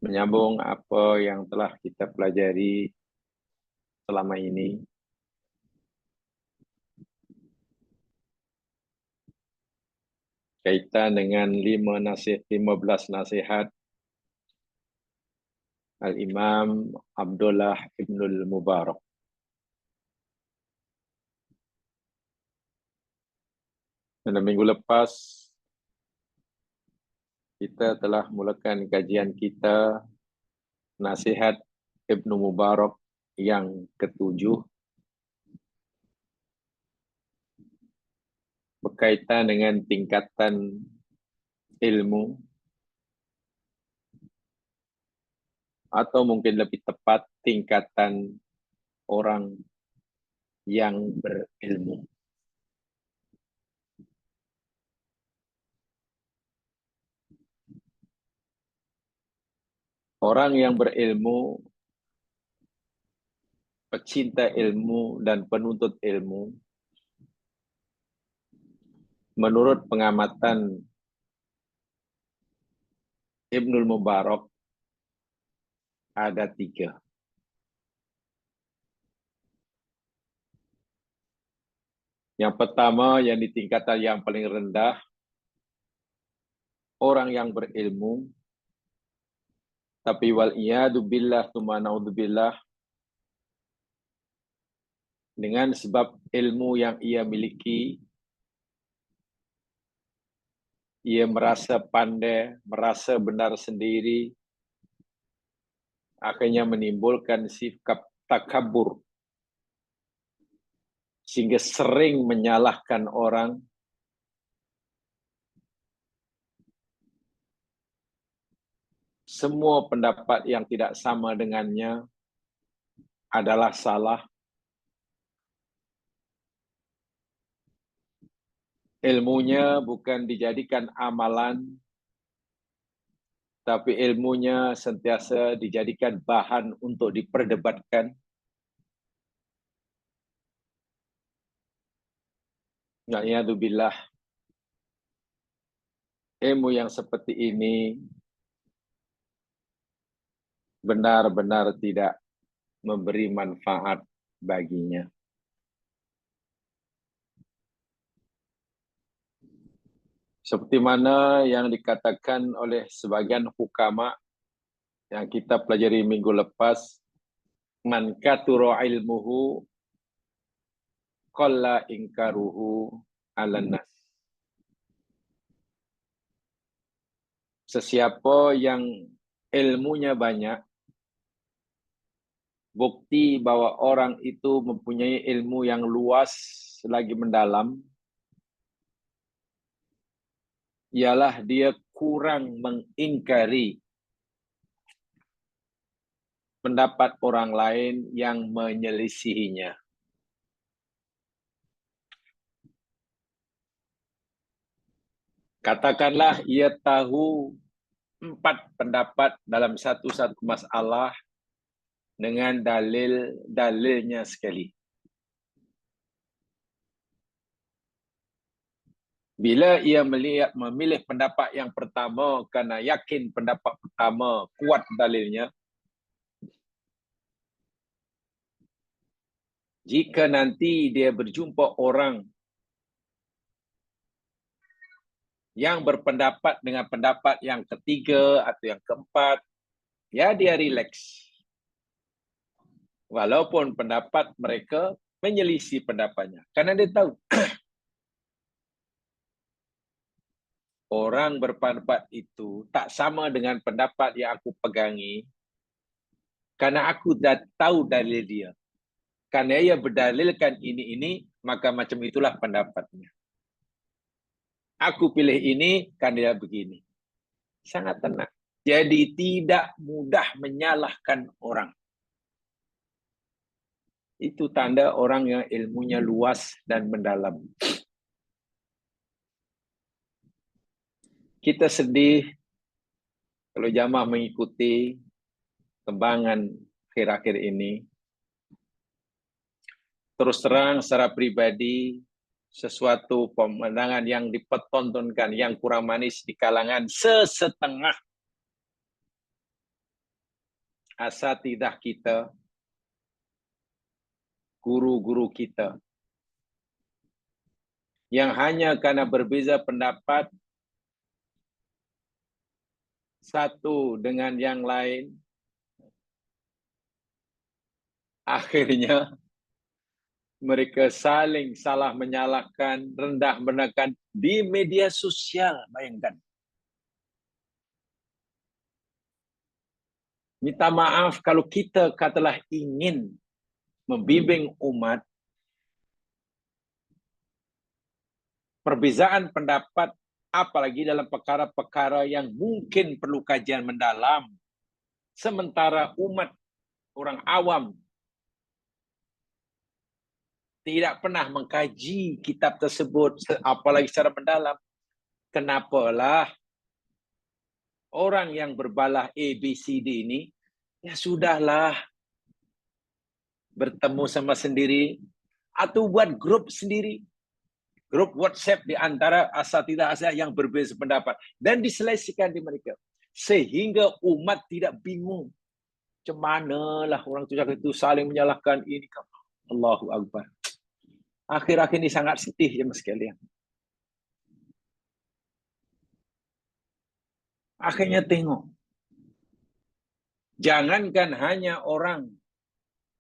Menyambung apa yang telah kita pelajari selama ini, kaitan dengan 15 nasihat Al-Imam Abdullah Ibnul Mubarak. Pada minggu lepas, kita telah mulakan kajian kita nasihat Ibnu Mubarak yang ketujuh, berkaitan dengan tingkatan ilmu, atau mungkin lebih tepat tingkatan orang yang berilmu. Orang yang berilmu, pecinta ilmu dan penuntut ilmu, menurut pengamatan Ibnul Mubarak ada 3. Yang pertama, yang di tingkatan yang paling rendah, orang yang berilmu, tapi wal'iyadu billah tsumma na'udzubillah, dengan sebab ilmu yang ia miliki, ia merasa pandai, merasa benar sendiri, akhirnya menimbulkan sikap takabur, sehingga sering menyalahkan orang, semua pendapat yang tidak sama dengannya adalah salah. Ilmunya bukan dijadikan amalan, tapi ilmunya sentiasa dijadikan bahan untuk diperdebatkan. Na'udzubillah, ilmu yang seperti ini benar-benar tidak memberi manfaat baginya. Seperti mana yang dikatakan oleh sebagian hukama yang kita pelajari minggu lepas, man kathura ilmuhu qalla inkaruhu 'alan nas. Sesiapa yang ilmunya banyak, bukti bahwa orang itu mempunyai ilmu yang luas lagi mendalam, ialah dia kurang mengingkari pendapat orang lain yang menyelisihinya. Katakanlah ia tahu 4 pendapat dalam satu masalah dengan dalil-dalilnya sekali. Bila ia memilih pendapat yang pertama karena yakin pendapat pertama kuat dalilnya, jika nanti dia berjumpa orang yang berpendapat dengan pendapat yang ketiga atau yang keempat, ya dia rileks. Walaupun pendapat mereka menyelisih pendapatnya. Karena dia tahu orang berpendapat itu tak sama dengan pendapat yang aku pegangi, karena aku dah tahu dalil dia. Karena ia berdalilkan ini, maka macam itulah pendapatnya. Aku pilih ini karena dia begini. Sangat tenang. Jadi tidak mudah menyalahkan orang. Itu tanda orang yang ilmunya luas dan mendalam. Kita sedih kalau jamaah mengikuti kembangan akhir-akhir ini. Terus terang secara pribadi, sesuatu pemandangan yang dipertontonkan yang kurang manis di kalangan sesetengah asatidah kita, guru-guru kita, yang hanya karena berbeza pendapat satu dengan yang lain, akhirnya mereka saling salah menyalahkan, rendah menekan di media sosial. Bayangkan. Minta maaf kalau kita katalah ingin membimbing umat, perbezaan pendapat, apalagi dalam perkara-perkara yang mungkin perlu kajian mendalam, sementara umat, orang awam, tidak pernah mengkaji kitab tersebut, apalagi secara mendalam. Kenapalah orang yang berbalah ABCD ini, ya sudahlah, bertemu sama sendiri, atau buat grup sendiri, grup WhatsApp di antara asatidah yang berbeza pendapat, dan diselesaikan di mereka, sehingga umat tidak bingung. Macam manalah orang itu saling menyalahkan ini. Allahu Akbar. Akhir-akhir ini sangat sedih ya mas sekalian. Akhirnya tengok, jangankan hanya orang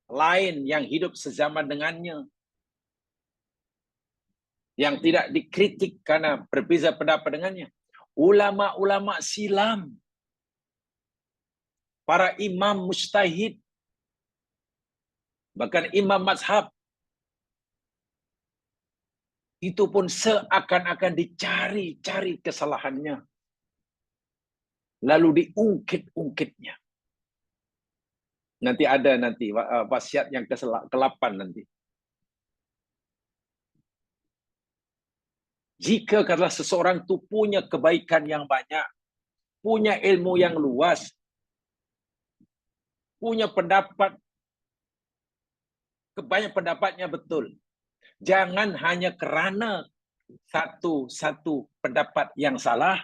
lain yang hidup sezaman dengannya, yang tidak dikritik karena berbeza pendapat dengannya, ulama-ulama silam, para imam mujtahid, bahkan imam mazhab, itu pun seakan-akan dicari-cari kesalahannya, lalu diungkit-ungkitnya. Nanti ada wasiat yang ke-8 nanti. Jika katalah seseorang itu punya kebaikan yang banyak, punya ilmu yang luas, punya pendapat, kebanyakan pendapatnya betul, jangan hanya kerana satu pendapat yang salah,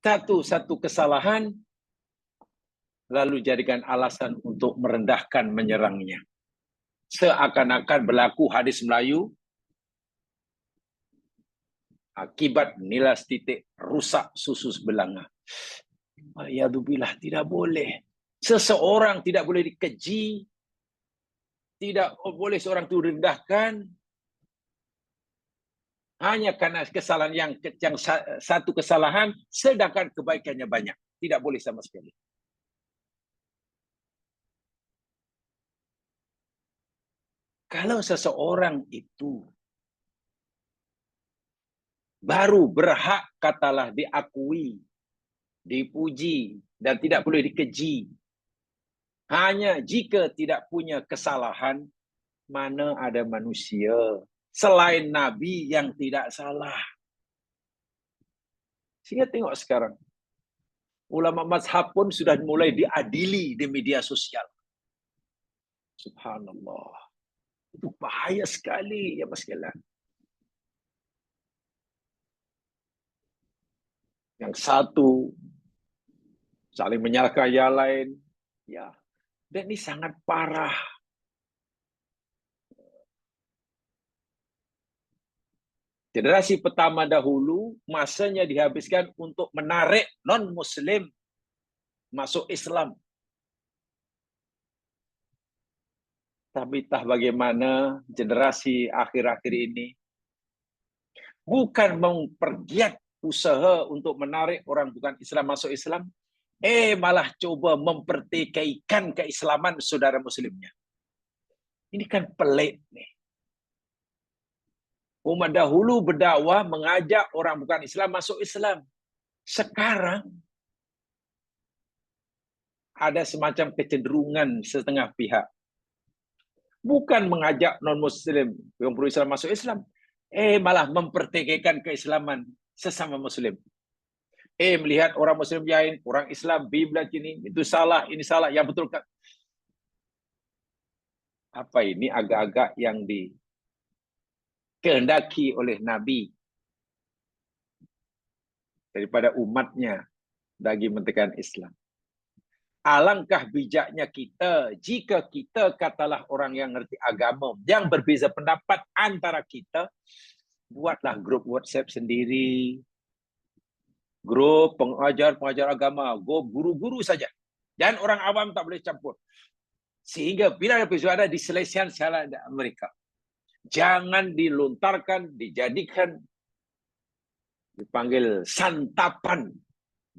satu kesalahan, lalu jadikan alasan untuk merendahkan, menyerangnya. Seakan-akan berlaku hadis Melayu, akibat nilas titik rusak susu sebelanga. Wa'iyadzubillah, tidak boleh. Seseorang tidak boleh dikeji, tidak boleh seorang itu direndahkan, hanya karena kesalahan yang satu kesalahan, sedangkan kebaikannya banyak. Tidak boleh sama sekali. Kalau seseorang itu baru berhak katalah diakui, dipuji, dan tidak boleh dikeji, hanya jika tidak punya kesalahan, mana ada manusia selain Nabi yang tidak salah. Sehingga tengok sekarang, ulama mazhab pun sudah mulai diadili di media sosial. Subhanallah. Itu bahaya sekali ya mas sekalian. Yang satu saling menyalahkan yang lain, ya. Dan ini sangat parah. Generasi pertama dahulu masanya dihabiskan untuk menarik non-Muslim masuk Islam. Tapi entah bagaimana generasi akhir-akhir ini bukan mempergiat usaha untuk menarik orang bukan Islam masuk Islam, malah coba mempertikaikan keislaman saudara Muslimnya. Ini kan pelik nih. Umat dahulu berdakwah mengajak orang bukan Islam masuk Islam. Sekarang ada semacam kecenderungan setengah pihak. Bukan mengajak non-Muslim yang berislam masuk Islam, malah mempertikaikan keislaman sesama Muslim. Melihat orang Muslim lain, orang Islam, Biblat ini, itu salah, ini salah, yang betul kan? Apa ini agak-agak yang dikehendaki oleh Nabi daripada umatnya bagi mentekan Islam. Alangkah bijaknya kita jika kita katalah orang yang ngerti agama, yang berbeza pendapat antara kita, buatlah grup WhatsApp sendiri, grup pengajar agama, guru-guru saja. Dan orang awam tak boleh campur. Sehingga bila ada peristiwa diselesaikan secara mereka. Jangan dilontarkan, dijadikan, dipanggil santapan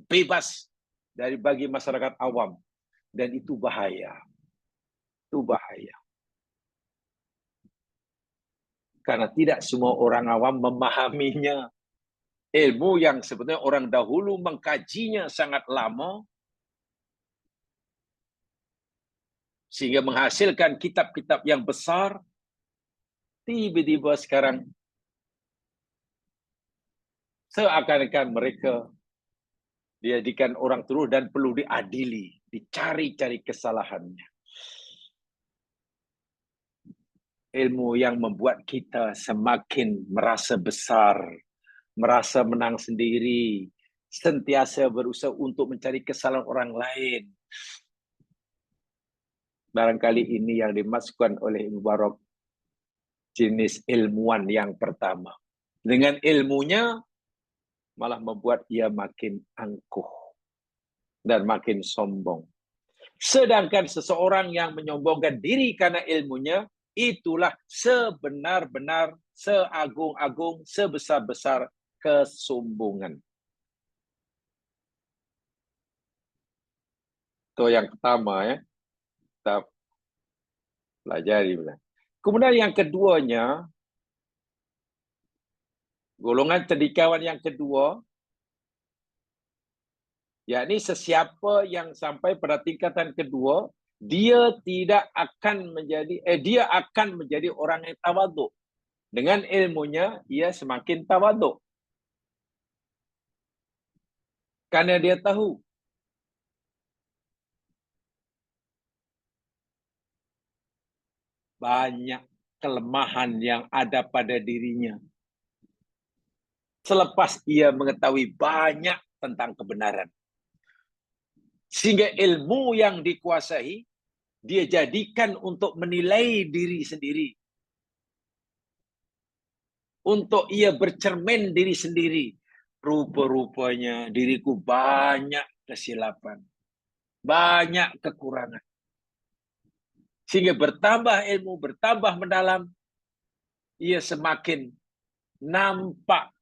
bebas dari bagi masyarakat awam. Dan itu bahaya. Itu bahaya. Karena tidak semua orang awam memahaminya. Ilmu yang sebenarnya orang dahulu mengkajinya sangat lama, sehingga menghasilkan kitab-kitab yang besar, tiba-tiba sekarang seakan-akan mereka dijadikan orang terus dan perlu diadili, dicari-cari kesalahannya. Ilmu yang membuat kita semakin merasa besar, merasa menang sendiri, sentiasa berusaha untuk mencari kesalahan orang lain. Barangkali ini yang dimasukkan oleh Mubarak, jenis ilmuwan yang pertama. Dengan ilmunya malah membuat ia makin angkuh dan makin sombong. Sedangkan seseorang yang menyombongkan diri karena ilmunya, itulah sebenar-benar, seagung-agung, sebesar-besar kesombongan. Itu yang pertama ya, kita pelajari. Kemudian yang keduanya, golongan cendikawan yang kedua, yakni sesiapa yang sampai pada tingkatan kedua, dia akan menjadi orang yang tawaduk. Dengan ilmunya, ia semakin tawaduk. Karena dia tahu banyak kelemahan yang ada pada dirinya. Selepas ia mengetahui banyak tentang kebenaran. Sehingga ilmu yang dikuasai, dia jadikan untuk menilai diri sendiri. Untuk ia bercermin diri sendiri. Rupa-rupanya diriku banyak kesilapan. Banyak kekurangan. Sehingga bertambah ilmu, bertambah mendalam, ia semakin nampak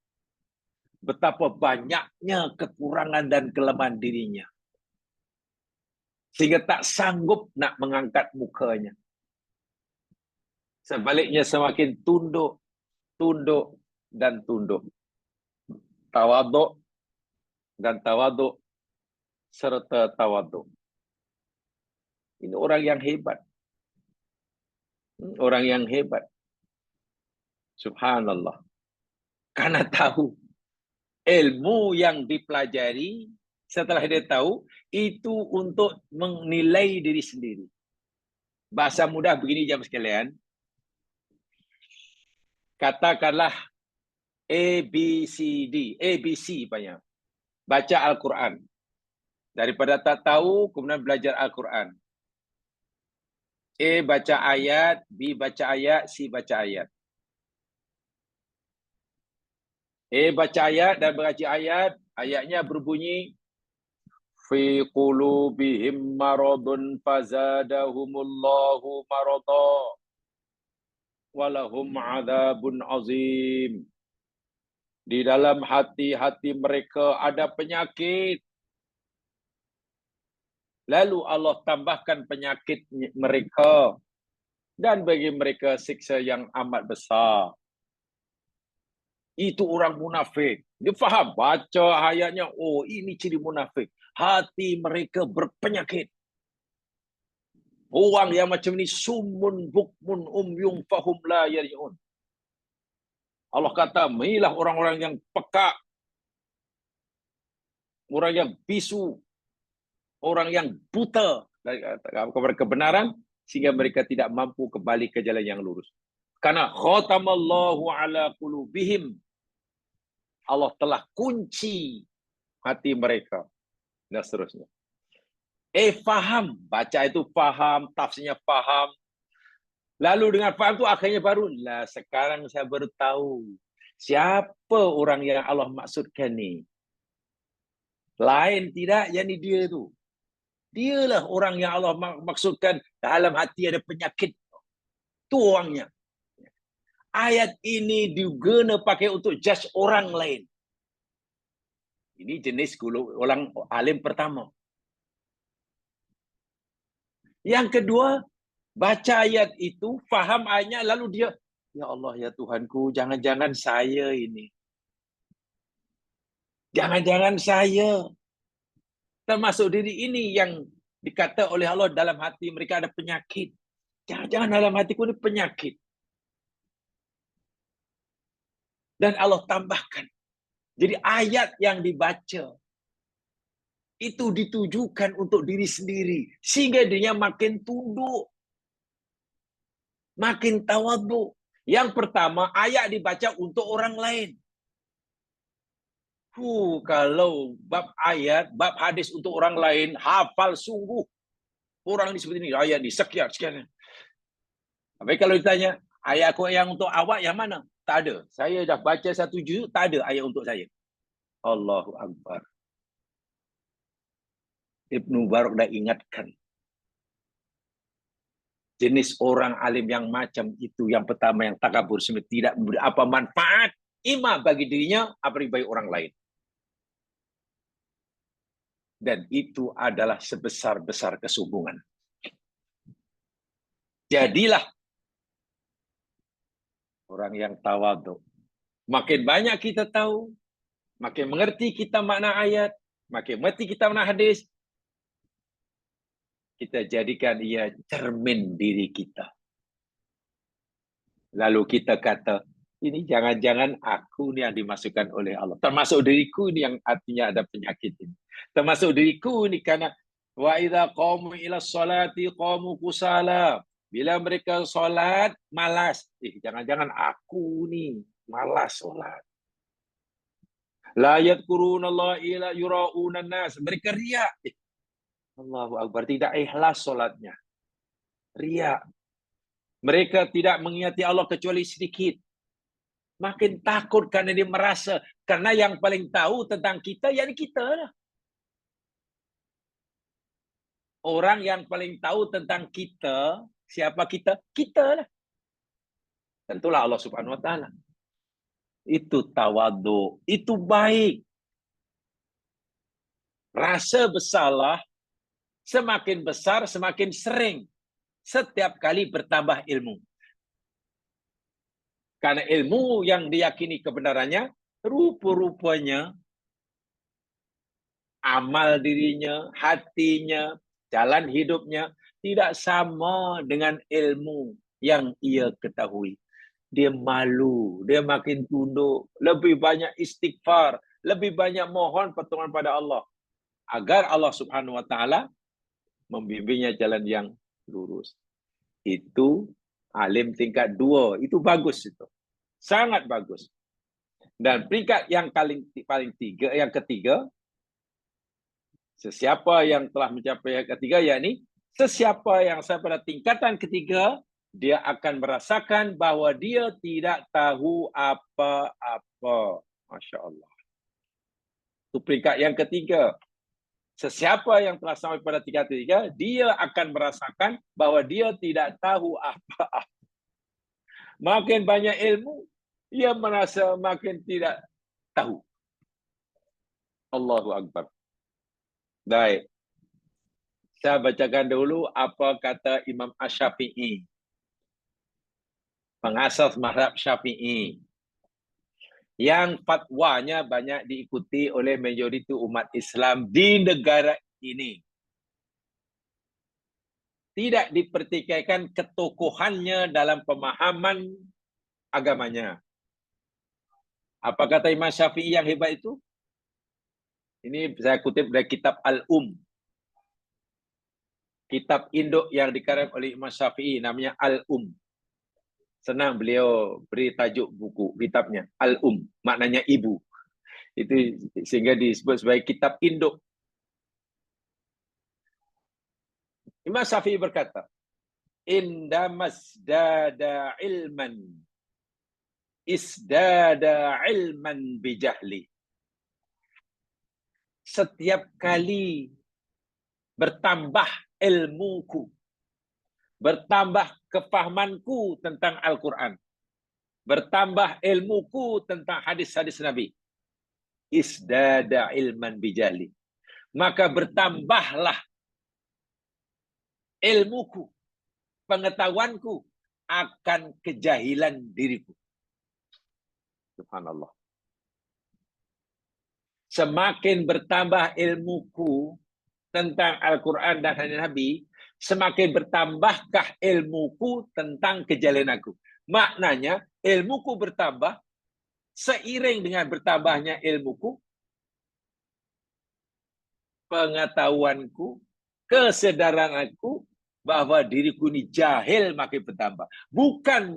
betapa banyaknya kekurangan dan kelemahan dirinya. Sehingga tak sanggup nak mengangkat mukanya. Sebaliknya semakin tunduk, dan tunduk. Tawaduk dan tawaduk serta tawaduk. Ini orang yang hebat. Orang yang hebat. Subhanallah. Karena tahu ilmu yang dipelajari, setelah dia tahu, itu untuk menilai diri sendiri. Bahasa mudah begini jam sekalian. Katakanlah ABC banyak. Baca Al-Quran. Daripada tak tahu, kemudian belajar Al-Quran. A baca ayat, B baca ayat, C baca ayat. A baca ayat dan mengaji ayat, ayatnya berbunyi fi qulubihim maradun fazadahumullahu marada walahum adzabun azim. Di dalam hati-hati mereka ada penyakit. Lalu Allah tambahkan penyakit mereka dan bagi mereka siksa yang amat besar. Itu orang munafik. Dia faham, baca ayatnya, oh ini ciri munafik. Hati mereka berpenyakit. Orang yang macam ni summun bukmun umyum fahum la yarji'un. Allah kata, inilah orang-orang yang peka. Orang yang bisu. Orang yang buta kepada kebenaran sehingga mereka tidak mampu kembali ke jalan yang lurus. Karena khatamallahu ala qulubihim. Allah telah kunci hati mereka. dan seterusnya. Faham. Baca itu faham, tafsirnya faham. Lalu dengan faham itu akhirnya baru, lah sekarang saya baru tahu siapa orang yang Allah maksudkan ni. Lain tidak, yakni dia itu. Dialah orang yang Allah maksudkan dalam hati ada penyakit. Itu orangnya. Ayat ini diguna pakai untuk judge orang lain. Ini jenis orang alim pertama. Yang kedua, baca ayat itu, faham ayatnya, lalu dia, ya Allah, ya Tuhanku, jangan-jangan saya ini. Jangan-jangan saya. Termasuk diri ini yang dikata oleh Allah dalam hati mereka ada penyakit. Jangan-jangan dalam hatiku ini penyakit. Dan Allah tambahkan. Jadi ayat yang dibaca itu ditujukan untuk diri sendiri. Sehingga dirinya makin tunduk. Makin tawaduk. Yang pertama, ayat dibaca untuk orang lain. Kalau bab ayat, bab hadis untuk orang lain, hafal sungguh. Orang ini seperti ini, ayat ini, sekian. Tapi kalau ditanya, ayat aku yang untuk awak yang mana? Tak ada. Saya dah baca satu juz, tak ada ayat untuk saya. Allahu Akbar. Ibnu Barak dah ingatkan. Jenis orang alim yang macam itu, yang pertama yang takabur, tidak memberi apa manfaat, ima bagi dirinya, apa bagi orang lain. Dan itu adalah sebesar-besar kesombongan. Jadilah orang yang tawadhu. Makin banyak kita tahu, makin mengerti kita makna ayat, makin mengerti kita makna hadis, kita jadikan ia cermin diri kita. Lalu kita kata, ini jangan-jangan aku ni yang dimasukkan oleh Allah. Termasuk diriku ni yang artinya ada penyakit ini. Termasuk diriku ni karena wa idza qamu ila sholati qamu kusala. Bila mereka solat malas. Jangan-jangan aku ni malas solat. La yadhkuruna illa yura'una nas. Mereka riak. Allahu Akbar, tidak ikhlas solatnya. Riak. Mereka tidak mengingati Allah kecuali sedikit. Makin takut karena dia merasa. Karena yang paling tahu tentang kita, yakni kita lah. Orang yang paling tahu tentang kita, siapa kita? Kita lah. Tentulah Allah Subhanahu Wa Taala. Itu tawadhu. Itu baik. Rasa bersalah semakin besar, semakin sering. Setiap kali bertambah ilmu. Karena ilmu yang diyakini kebenarannya, rupa-rupanya amal dirinya, hatinya, jalan hidupnya tidak sama dengan ilmu yang ia ketahui. Dia malu, dia makin tunduk, lebih banyak istighfar, lebih banyak mohon pertolongan pada Allah agar Allah Subhanahu Wa Taala membimbingnya jalan yang lurus. Itu alim tingkat 2, itu bagus itu. Sangat bagus. Dan peringkat yang yang ketiga, sesiapa yang telah mencapai yang ketiga, yakni sesiapa yang sampai pada tingkatan ketiga, dia akan merasakan bahawa dia tidak tahu apa-apa. Masya Allah. Itu peringkat yang ketiga. Sesiapa yang telah sampai pada tingkat ketiga, dia akan merasakan bahawa dia tidak tahu apa-apa. Makin banyak ilmu, ia merasa makin tidak tahu. Allahu Akbar. Baik. Saya bacakan dulu apa kata Imam Asy-Syafi'i. Pengasas mazhab Syafi'i. Yang fatwanya banyak diikuti oleh majoriti umat Islam di negara ini. Tidak dipertikaikan ketokohannya dalam pemahaman agamanya. Apa kata Imam Syafi'i yang hebat itu? Ini saya kutip dari kitab Al-Um. Kitab induk yang dikarang oleh Imam Syafi'i namanya Al-Um. Senang beliau beri tajuk buku kitabnya Al-Um, maknanya ibu. Itu sehingga disebut sebagai kitab induk. Imam Syafi'i berkata, indamasdada ilman isdada ilman bijahli. Setiap kali bertambah ilmuku, bertambah kefahamanku tentang Al-Quran, bertambah ilmuku tentang hadis-hadis Nabi, isdada ilman bijahli, maka bertambahlah ilmuku, pengetahuanku akan kejahilan diriku. Subhanallah. Semakin bertambah ilmuku tentang Al-Quran dan hadis Nabi, semakin bertambahkah ilmuku tentang kejahilan aku. Maknanya, ilmuku bertambah, seiring dengan bertambahnya ilmuku, pengetahuanku, kesedaran aku bahwa diriku ini jahil makin bertambah. Bukan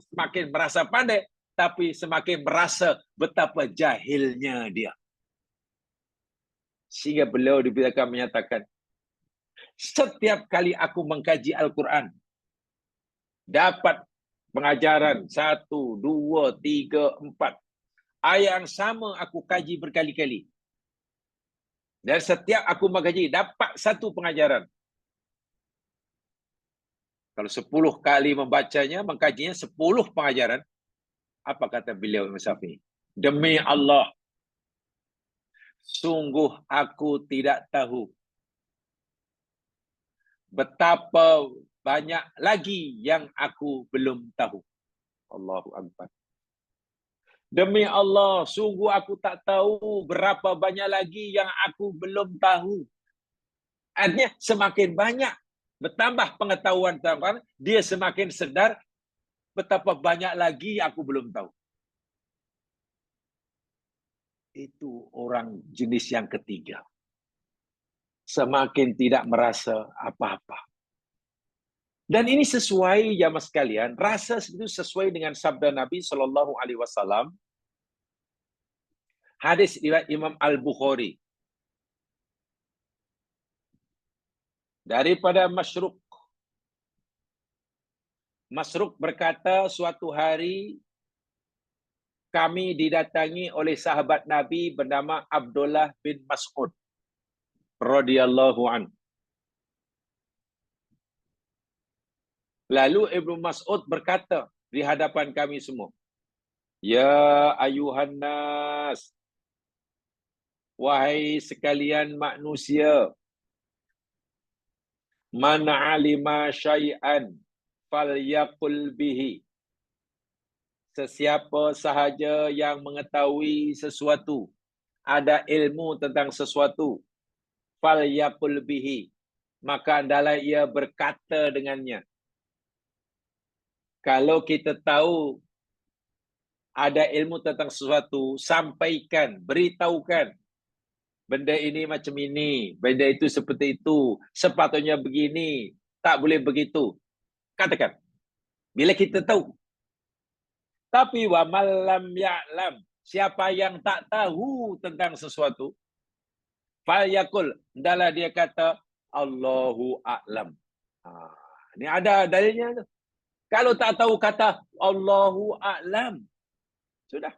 semakin merasa pandai, tapi semakin merasa betapa jahilnya dia. Sehingga beliau diberitakan menyatakan, setiap kali aku mengkaji Al-Quran, dapat pengajaran 1, 2, 3, 4. Ayat yang sama aku kaji berkali-kali. Dan setiap aku mengkaji, dapat satu pengajaran. Kalau 10 kali membacanya, mengkajinya 10 pengajaran. Apa kata beliau Imam Syafi'i? Demi Allah, sungguh aku tidak tahu betapa banyak lagi yang aku belum tahu. Allahu Akbar. Demi Allah, sungguh aku tak tahu berapa banyak lagi yang aku belum tahu. Artinya semakin banyak bertambah pengetahuan tentang, dia semakin sedar betapa banyak lagi aku belum tahu. Itu orang jenis yang ketiga. Semakin tidak merasa apa-apa. Dan ini sesuai jamaah sekalian, rasa itu sesuai dengan sabda Nabi SAW. Hadis riwayat Imam Al-Bukhari. Daripada Masruq. Masruq berkata, suatu hari kami didatangi oleh sahabat Nabi bernama Abdullah bin Mas'ud radhiyallahu an. Lalu Ibnu Mas'ud berkata di hadapan kami semua, ya ayuhan nas, wahai sekalian manusia, man alima syai'an falyaqul bihi. Sesiapa sahaja yang mengetahui sesuatu, ada ilmu tentang sesuatu, falyaqul bihi, maka hendaklah ia berkata dengannya. Kalau kita tahu ada ilmu tentang sesuatu, sampaikan, beritahukan. Benda ini macam ini, benda itu seperti itu, sepatutnya begini, tak boleh begitu. Katakan. Bila kita tahu. Tapi wa malam ya'lam, siapa yang tak tahu tentang sesuatu, falyaqul, hendaklah dia kata Allahu a'lam. Ini ada dalilnya tu. Kalau tak tahu kata Allahu a'lam. Sudah.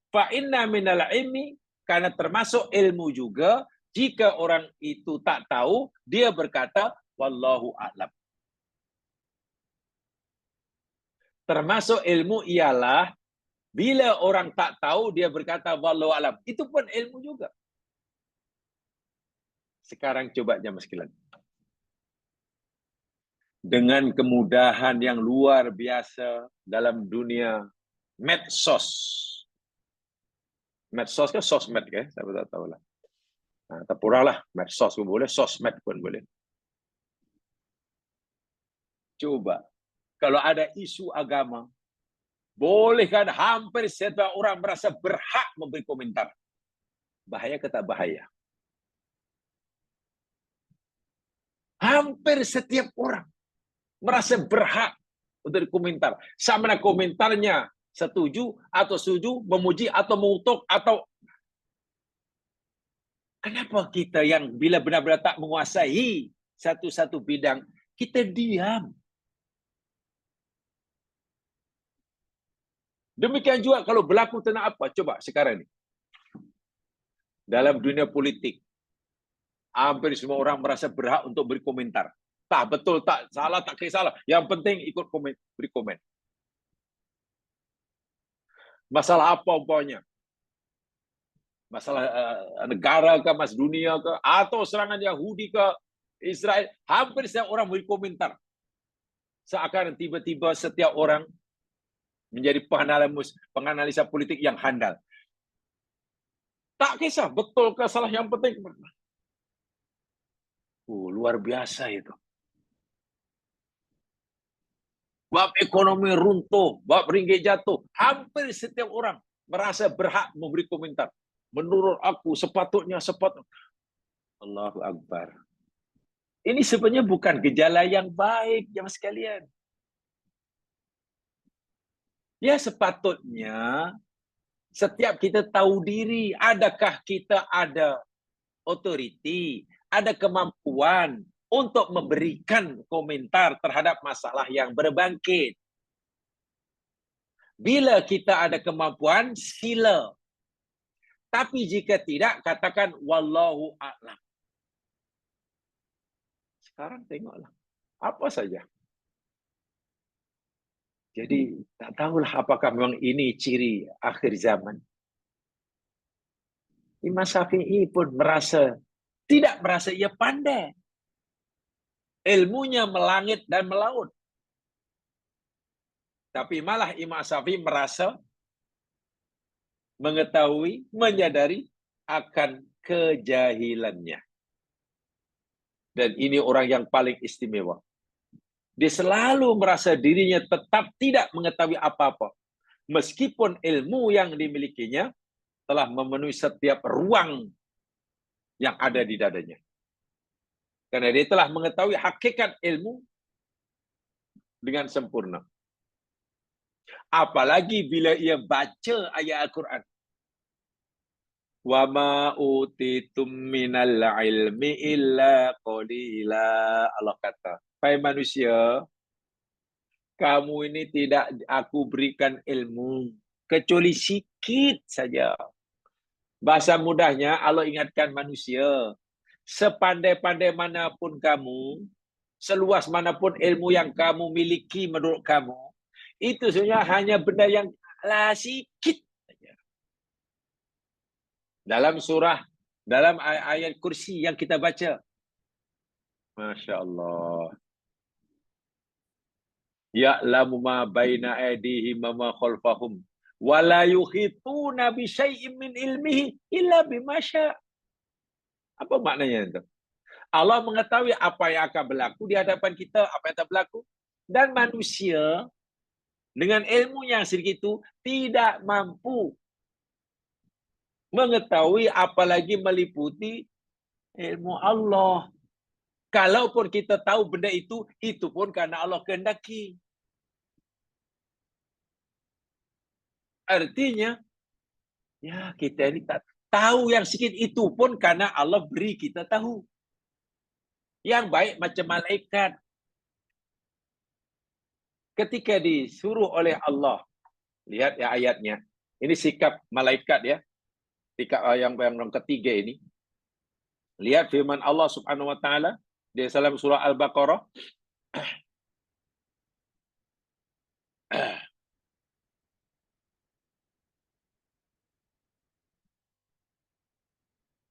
Fa inna minal ilmi, karena termasuk ilmu juga, jika orang itu tak tahu, dia berkata wallahu a'lam. Termasuk ilmu ialah bila orang tak tahu, dia berkata wallahu a'lam. Itu pun ilmu juga. Sekarang coba jamaah sekalian. Dengan kemudahan yang luar biasa dalam dunia medsos. Medsos kan sosmed kan? Saya tak tahu lah. Tak lah, medsos pun boleh, sosmed pun boleh. Coba, kalau ada isu agama, boleh kan hampir setiap orang merasa berhak memberi komentar. Bahaya ke tak bahaya? Hampir setiap orang merasa berhak untuk komentar. Sama ada komentarnya setuju atau setuju, memuji atau mengutuk atau kenapa kita yang bila benar-benar tak menguasai satu-satu bidang, kita diam. Demikian juga kalau berlaku tentang apa? Coba sekarang ni. Dalam dunia politik, hampir semua orang merasa berhak untuk beri komentar. Tak betul, tak salah, tak kisahlah. Yang penting ikut komen, beri komen. Masalah apa umpamanya? Masalah negara ke, mas dunia ke, atau serangan Yahudi ke Israel, hampir setiap orang beri komentar. Seakan tiba-tiba setiap orang menjadi penganalisa politik yang handal. Tak kisah betul ke salah, yang penting. Luar biasa itu. Bab ekonomi runtuh, bab ringgit jatuh, hampir setiap orang merasa berhak memberi komentar. Menurut aku sepatutnya. Allahu Akbar. Ini sebenarnya bukan gejala yang baik, jemaah sekalian. Ya, sepatutnya setiap kita tahu diri, adakah kita ada otoriti, ada kemampuan untuk memberikan komentar terhadap masalah yang berbangkit. Bila kita ada kemampuan, sila. Tapi jika tidak, katakan wallahu a'lam. Sekarang tengoklah, apa saja. Jadi tak tahulah apakah memang ini ciri akhir zaman. Imam Syafi'i pun tidak merasa ia pandai. Ilmunya melangit dan melaut. Tapi malah Imam Syafi'i merasa mengetahui, menyadari akan kejahilannya. Dan ini orang yang paling istimewa. Dia selalu merasa dirinya tetap tidak mengetahui apa-apa. Meskipun ilmu yang dimilikinya telah memenuhi setiap ruang yang ada di dadanya. Karena dia telah mengetahui hakikat ilmu dengan sempurna. Apalagi bila ia baca ayat Al-Quran. Wa ma utitum minal ilmi illa qalila. Allah kata, hai manusia, kamu ini tidak aku berikan ilmu kecuali sikit saja. Bahasa mudahnya, Allah ingatkan manusia, sepandai-pandai manapun kamu, seluas manapun ilmu yang kamu miliki menurut kamu, itu sebenarnya hanya benda yang sikit. Dalam ayat kursi yang kita baca. Masya Allah. Ya'lamu ma baina aydihim wa ma khalfahum wa la yuhituna bi syai'in min ilmihi illa bima syaa. Apa maknanya itu? Allah mengetahui apa yang akan berlaku di hadapan kita, apa yang akan berlaku, dan manusia dengan ilmu yang sedikit itu tidak mampu mengetahui apalagi meliputi ilmu Allah. Kalaupun kita tahu benda itu pun karena Allah kehendaki. Artinya, ya kita ini tak tahu yang sedikit itu pun karena Allah beri kita tahu. Yang baik macam malaikat. Ketika disuruh oleh Allah, lihat ya ayatnya. Ini sikap malaikat ya. Sikap yang ketiga ini. Lihat firman Allah Subhanahu wa taala di dalam surah Al-Baqarah.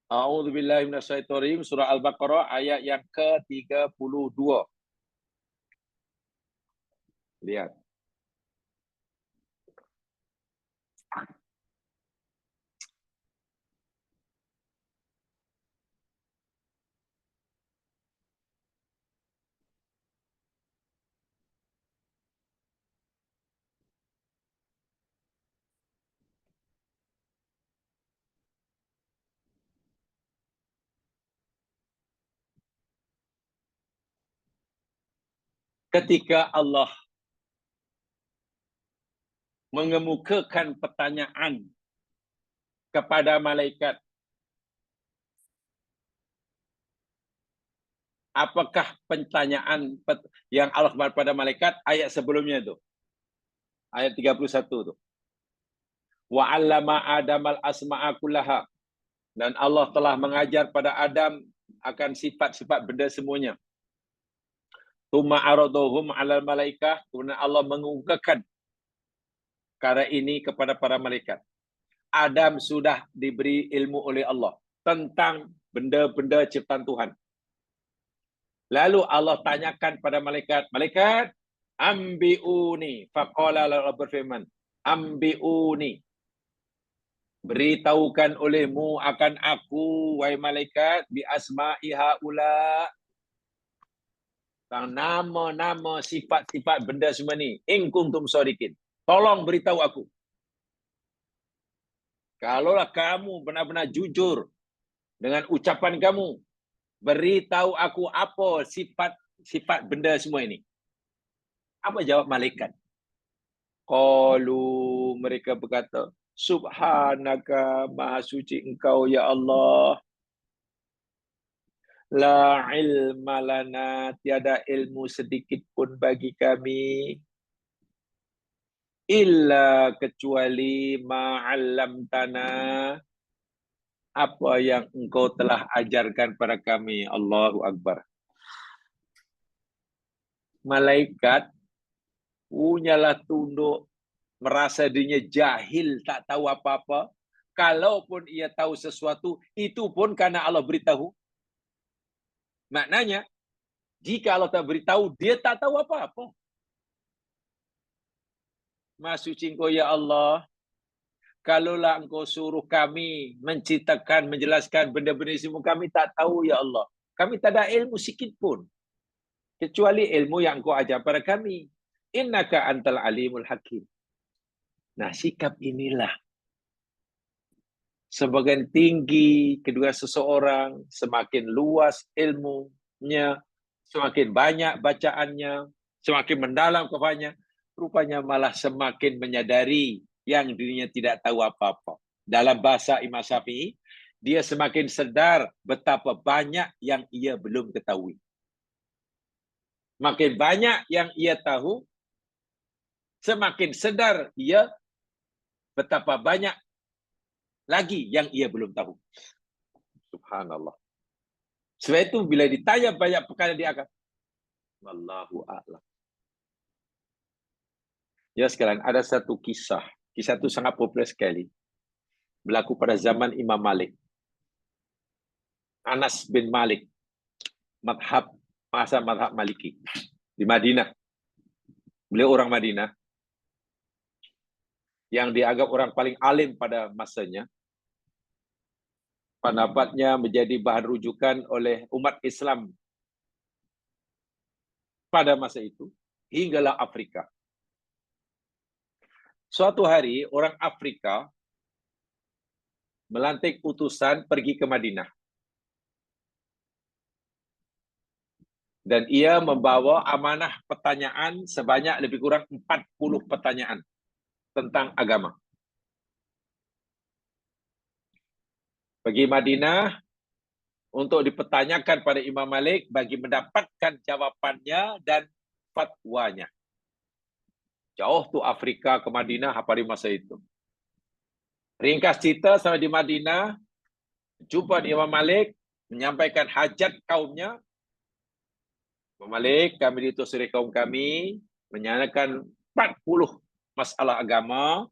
A'udzubillahi minasyaitonir rajim, surah Al-Baqarah ayat yang ke-32. Lihat. Ketika Allah mengemukakan pertanyaan kepada malaikat, Apakah pertanyaan yang Allah kepada malaikat ayat sebelumnya itu? Ayat 31 itu. Wa 'allama Adamal asma'a kullaha. Dan Allah telah mengajar pada Adam akan sifat-sifat benda semuanya. Tsumma araduhum 'alal malaikah, kemudian Allah mengungkapkan perkara ini kepada para malaikat. Adam sudah diberi ilmu oleh Allah tentang benda-benda ciptaan Tuhan. Lalu Allah tanyakan pada malaikat, malaikat, ambiuni, faqala Allah berfirman, ambiuni, beritahukan olehmu akan aku, wahai malaikat, bi asma'i haula, tentang nama-nama sifat-sifat benda semua ni, in kuntum shadiqin. Tolong beritahu aku. Kalaulah kamu benar-benar jujur dengan ucapan kamu, beritahu aku apa sifat benda semua ini. Apa jawab malaikat? Qalu, mereka berkata, Subhanaka, maha suci engkau ya Allah. La ilma lana, tiada ilmu sedikit pun bagi kami. Illa kecuali ma'allam tanah, apa yang engkau telah ajarkan pada kami. Allahu Akbar. Malaikat punyalah tunduk, merasa dirinya jahil, tak tahu apa-apa. Kalaupun ia tahu sesuatu, itu pun karena Allah beritahu. Maknanya, jika Allah tak beritahu, dia tak tahu apa-apa. Maha suci engkau ya Allah, kalaulah engkau suruh kami menciptakan, menjelaskan benda-benda semua, kami tak tahu ya Allah. Kami tak ada ilmu sikit pun. Kecuali ilmu yang engkau ajar pada kami. Innaka antal alimul hakim. Nah, sikap inilah semakin tinggi kedua seseorang, semakin luas ilmunya, semakin banyak bacaannya, semakin mendalam kepadanya, rupanya malah semakin menyadari yang dirinya tidak tahu apa-apa. Dalam bahasa Imam Syafi'i, dia semakin sedar betapa banyak yang ia belum ketahui. Makin banyak yang ia tahu, semakin sedar ia betapa banyak lagi yang ia belum tahu. Subhanallah. Sebab itu bila ditanya banyak perkara dia akan wallahu a'lam. Ya sekalian, ada satu kisah. Kisah itu sangat popular sekali. Berlaku pada zaman Imam Malik. Anas bin Malik. Madhab Maliki. Di Madinah. Beliau orang Madinah. Yang dianggap orang paling alim pada masanya. Pendapatnya menjadi bahan rujukan oleh umat Islam pada masa itu, hinggalah Afrika. Suatu hari, orang Afrika melantik utusan pergi ke Madinah. Dan ia membawa amanah pertanyaan sebanyak lebih kurang 40 pertanyaan tentang agama. Pergi Madinah untuk dipertanyakan pada Imam Malik bagi mendapatkan jawapannya dan fatwanya. Jauh tu Afrika ke Madinah pada masa itu. Ringkas cerita, sampai di Madinah, jumpa Imam Malik, menyampaikan hajat kaumnya. Imam Malik, kami diutus oleh kaum kami, menyatakan 40 masalah agama,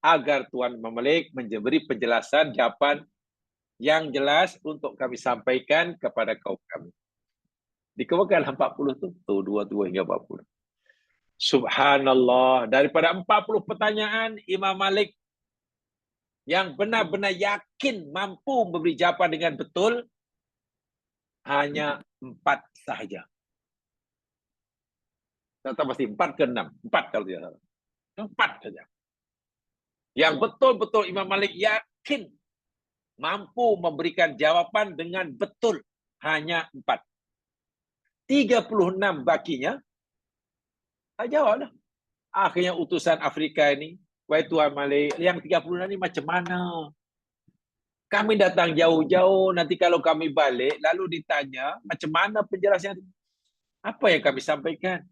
agar Tuan Imam Malik memberi penjelasan jawapan yang jelas untuk kami sampaikan kepada kaum kami. Dikemukakan 40 tu, 22 hingga 40. Subhanallah, daripada 40 pertanyaan, Imam Malik yang benar-benar yakin mampu memberi jawapan dengan betul, hanya 4 sahaja. Tak tahu pasti 4 ke 6. 4 kalau tidak salah. 4 saja. Yang betul-betul Imam Malik yakin mampu memberikan jawapan dengan betul, hanya 4. 36 bakinya tak jawablah. Akhirnya utusan Afrika ini, wahai Tuan Malik, yang 36 ini macam mana? Kami datang jauh-jauh, nanti kalau kami balik, lalu ditanya, macam mana penjelasan? Apa yang kami sampaikan?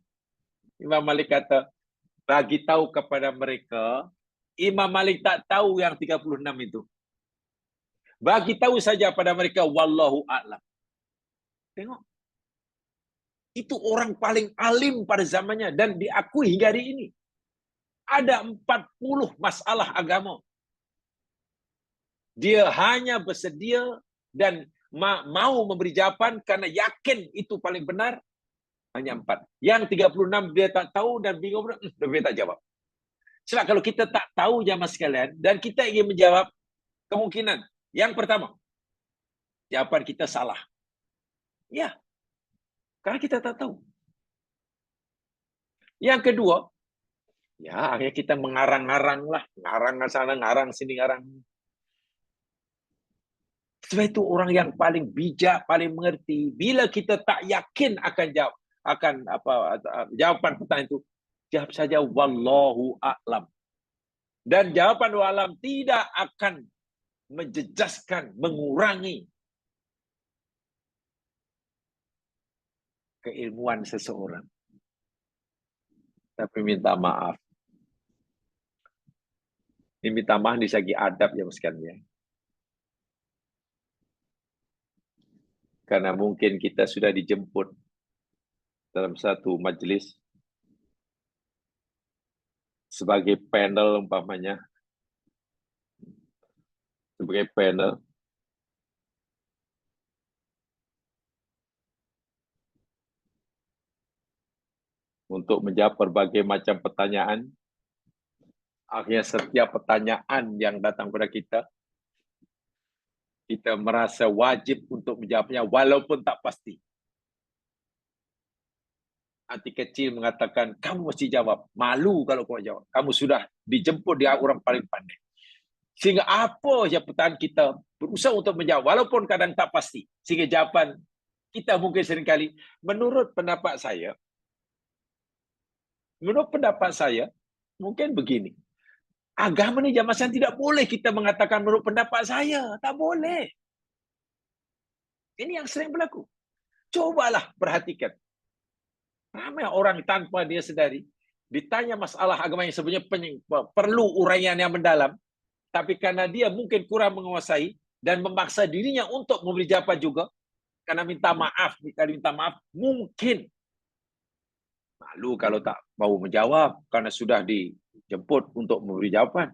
Imam Malik kata, bagi tahu kepada mereka, Imam Malik tak tahu yang 36 itu. Bagi tahu saja pada mereka, wallahu a'lam. Tengok. Itu orang paling alim pada zamannya dan diakui hingga hari ini. Ada 40 masalah agama. Dia hanya bersedia dan mau memberi jawaban karena yakin itu paling benar. Hanya 4. Yang 36 dia tak tahu dan bingung, dia tak jawab. Sebab kalau kita tak tahu jamaah sekalian dan kita ingin menjawab, kemungkinan yang pertama, jawaban kita salah. Ya, karena kita tak tahu. Yang kedua, ya akhirnya kita mengarang-arang lah. Ngarang sana, ngarang sini, ngarang. Sebab itu orang yang paling bijak, paling mengerti. Bila kita tak yakin akan jawab, jawaban pertanyaan itu, jawab saja wallahu a'lam. Dan jawapan wa'lam tidak akan menjejaskan, mengurangi keilmuan seseorang. Tapi minta maaf. Ini minta maaf di segi adab ya sekalian. Karena mungkin kita sudah dijemput dalam satu majelis sebagai panel umpamanya. Sebagai panel. Untuk menjawab berbagai macam pertanyaan. Akhirnya setiap pertanyaan yang datang kepada kita merasa wajib untuk menjawabnya walaupun tak pasti. Hati kecil mengatakan, kamu mesti jawab. Malu kalau kau jawab. Kamu sudah dijemput dia orang paling pandai. Sehingga apa saja pertanyaan kita berusaha untuk menjawab walaupun kadang tak pasti. Sehingga jawapan kita mungkin seringkali, menurut pendapat saya, mungkin begini. Agama ni jamaah tidak boleh kita mengatakan menurut pendapat saya. Tak boleh. Ini yang sering berlaku. Cobalah perhatikan. Ramai orang tanpa dia sedari, ditanya masalah agama yang sebenarnya perlu uraian yang mendalam, tapi karena dia mungkin kurang menguasai dan memaksa dirinya untuk memberi jawaban juga, karena minta maaf, mungkin malu kalau tak mau menjawab karena sudah dijemput untuk memberi jawaban.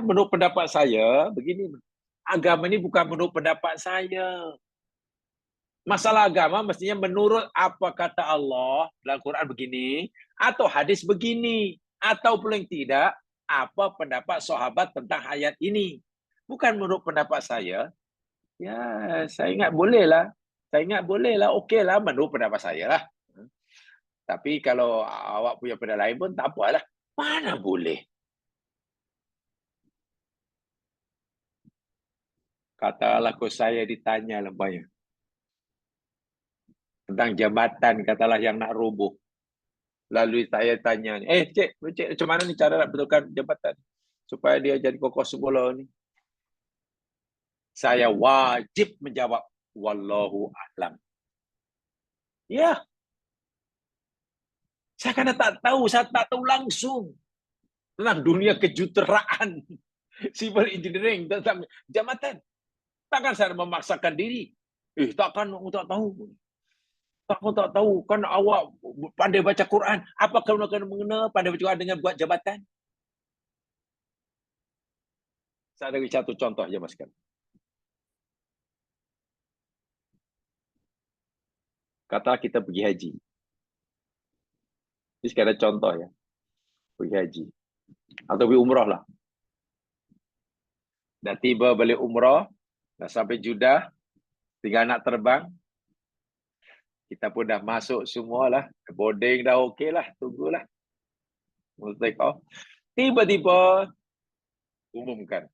Menurut pendapat saya, begini, agama ini bukan menurut pendapat saya. Masalah agama mestinya menurut apa kata Allah dalam Quran begini, atau hadis begini, atau paling tidak, apa pendapat sahabat tentang ayat ini. Bukan menurut pendapat saya. Ya, saya ingat bolehlah. Okeylah menurut pendapat saya lah. Tapi kalau awak punya pendapat lain pun tak apalah. Mana boleh. Katalah kau saya ditanya lembanya. Tentang jambatan, katalah yang nak roboh. Lalu saya tanya, cik, macam mana ni cara nak betulkan jambatan? Supaya dia jadi kokoh semula ni. Saya wajib menjawab, wallahu a'lam. Ya. Saya tak tahu langsung tentang dunia kejuruteraan, civil engineering, tentang jambatan. Takkan saya memaksakan diri. Takkan aku tak tahu. Aku tak tahu, kan awak pandai baca Quran. Apa kamu akan mengenal pandai baca Quran dengan buat jabatan? Saya bagi satu contoh je, Mas. Kata kita pergi haji. Ini sekadar contoh ya. Pergi haji. Atau pergi umrah lah. Dah tiba balik umrah, dah sampai Jeddah, tinggal nak terbang. Kita pun dah masuk semualah. Boarding dah okey lah, tunggulah. Take off. Tiba-tiba umumkan.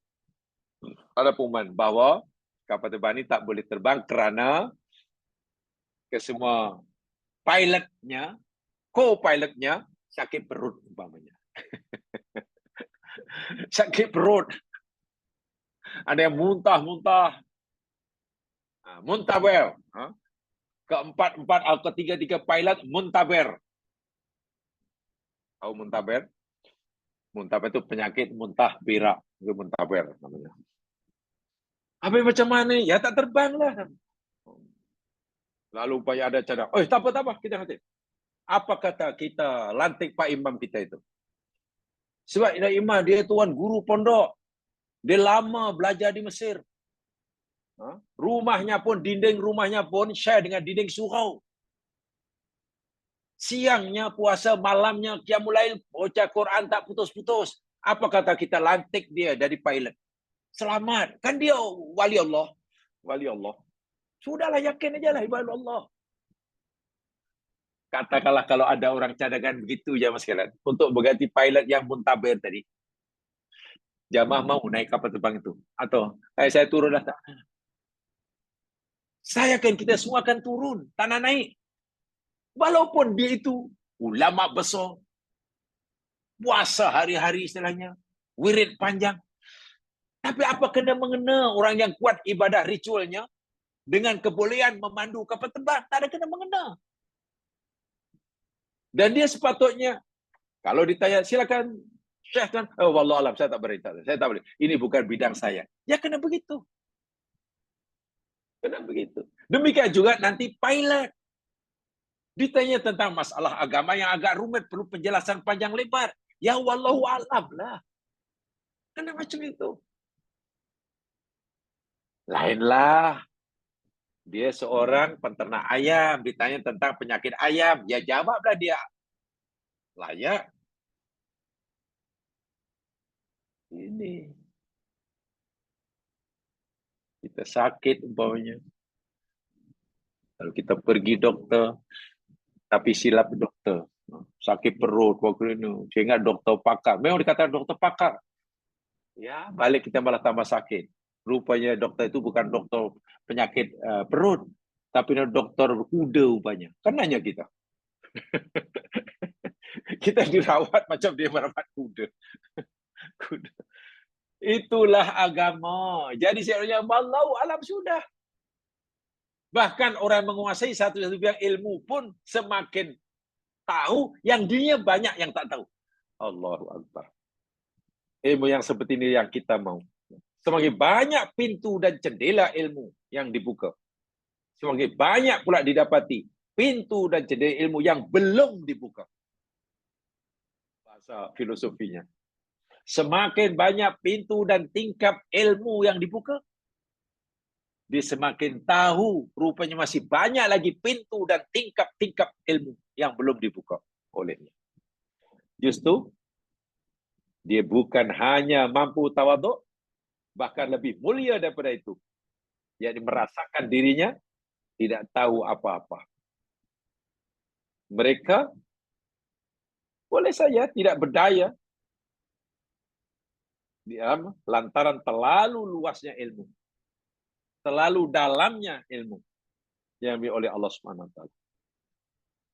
Ada pengumuman bahawa kapal terbang ini tak boleh terbang kerana kesemua pilotnya, co-pilotnya sakit perut umpamanya. Sakit perut. Ada yang muntah-muntah. Muntaber. Keempat-empat atau ketiga-tiga pilot muntaber. Tahu muntaber? Muntaber itu penyakit muntah berak. Itu muntaber namanya. Apa macam mana? Ya tak terbang lah. Lalu upaya ada cadang. Oh, tak apa, kita nanti. Apa kata kita lantik Pak Imam kita itu? Sebab Imam dia tuan guru pondok. Dia lama belajar di Mesir. Rumahnya pun, dinding rumahnya pun share dengan dinding surau. Siangnya puasa, malamnya qiyamul lail, baca Quran tak putus-putus. Apa kata kita lantik dia dari pilot? Selamat. Kan dia wali Allah. Wali Allah. Sudahlah, yakin aja lah ibadah Allah. Katakanlah kalau ada orang cadangan begitu ya mas kalian. Untuk berganti pilot yang muntaber tadi. Jamaah mau naik kapal terbang itu. Atau saya turun dah. Saya yakin kita semua akan turun. Tanah naik. Walaupun dia itu ulama besar. Puasa hari-hari istilahnya. Wirid panjang. Tapi apa kena mengena orang yang kuat ibadah ritualnya dengan kebolehan memandu kapal terbang? Tak ada kena mengena. Dan dia sepatutnya, kalau ditanya, silakan Syekh kan, oh wallah alam, saya tak berita, saya tak boleh. Ini bukan bidang saya. Ya kena begitu. Kena begitu. Demikian juga nanti pilot. Ditanya tentang masalah agama yang agak rumit, perlu penjelasan panjang lebar. Ya wallahu alam lah. Kena macam itu. Lainlah. Dia seorang penternak ayam, ditanya tentang penyakit ayam, ya jawablah dia. Layak. Ini. Kita sakit umpamanya. Kalau kita pergi dokter, tapi silap dokter. Sakit perut, waktu ini. Saya ingat dokter pakar. Memang dikatakan dokter pakar. Ya, balik kita malah tambah sakit. Rupanya dokter itu bukan dokter penyakit perut, tapi dokter kuda rupanya. Kan nanya kita. Kita dirawat macam dia merawat kuda. Kuda. Itulah agama. Jadi saya wallahu alam sudah. Bahkan orang menguasai satu bidang ilmu pun semakin tahu yang dunia banyak yang tak tahu. Allahu Akbar. Ilmu yang seperti ini yang kita mau. Semakin banyak pintu dan jendela ilmu yang dibuka. Semakin banyak pula didapati pintu dan jendela ilmu yang belum dibuka. Bahasa filosofinya. Semakin banyak pintu dan tingkap ilmu yang dibuka, dia semakin tahu rupanya masih banyak lagi pintu dan tingkap-tingkap ilmu yang belum dibuka olehnya. Justru, dia bukan hanya mampu tawaduk, bahkan lebih mulia daripada itu. Yang merasakan dirinya tidak tahu apa-apa. Mereka boleh saja tidak berdaya lantaran terlalu luasnya ilmu. Terlalu dalamnya ilmu yang dimiliki oleh Allah SWT.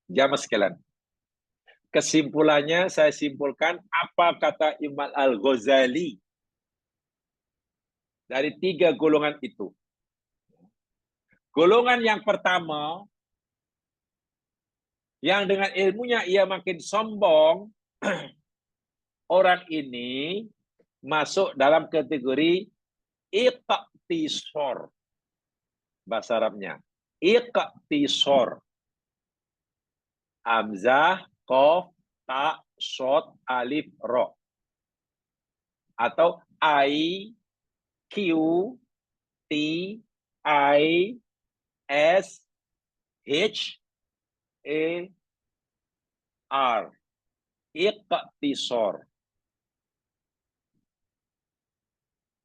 Jamaah sekalian. Kesimpulannya saya simpulkan apa kata Imam Al-Ghazali dari 3 golongan itu. Golongan yang pertama, yang dengan ilmunya ia makin sombong, orang ini masuk dalam kategori iqtisor. Bahasa Arabnya. Iqtisor. Hamzah, Qaf, Ta, Shod, Alif, Ro. Atau I, Q, T, I, S, H, A, R. Iqtisor.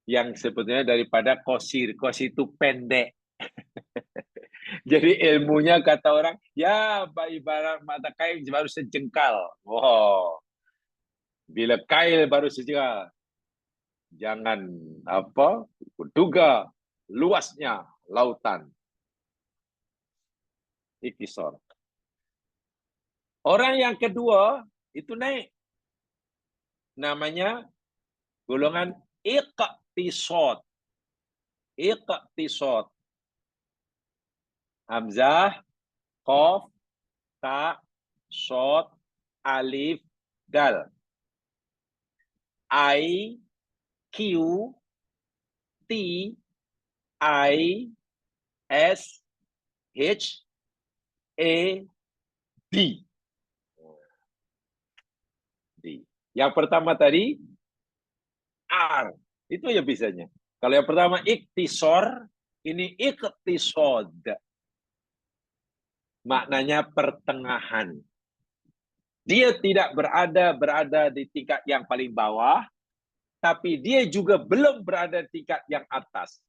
Yang sebetulnya daripada qasir. Qasir itu pendek. Jadi ilmunya kata orang, ya ibarat mata kail baru sejengkal. Wow. Bila kail baru sejengkal. Jangan duga luasnya lautan. Iqtisor. Orang yang kedua itu naik. Namanya golongan iqtisad. iqtisad. Hamzah, qaf, ta, shod, alif, dal. I, Q, T, I, S, H, A, D. D. Yang pertama tadi, R. Itu ya bisanya. Kalau yang pertama iktisor, ini iktisod. Maknanya pertengahan. Dia tidak berada di tingkat yang paling bawah, tapi dia juga belum berada di tingkat yang atas.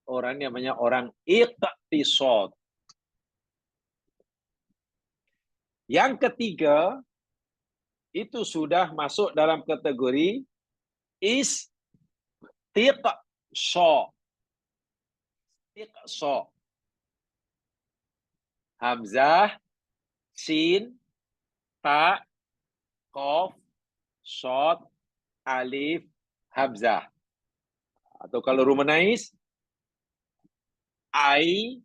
Orang namanya orang iktisod. Yang ketiga, itu sudah masuk dalam kategori istiqsa. Istiqsa. Hamzah, sin, ta, qaf, shod, alif, hamzah. Atau kalau Romanais, I,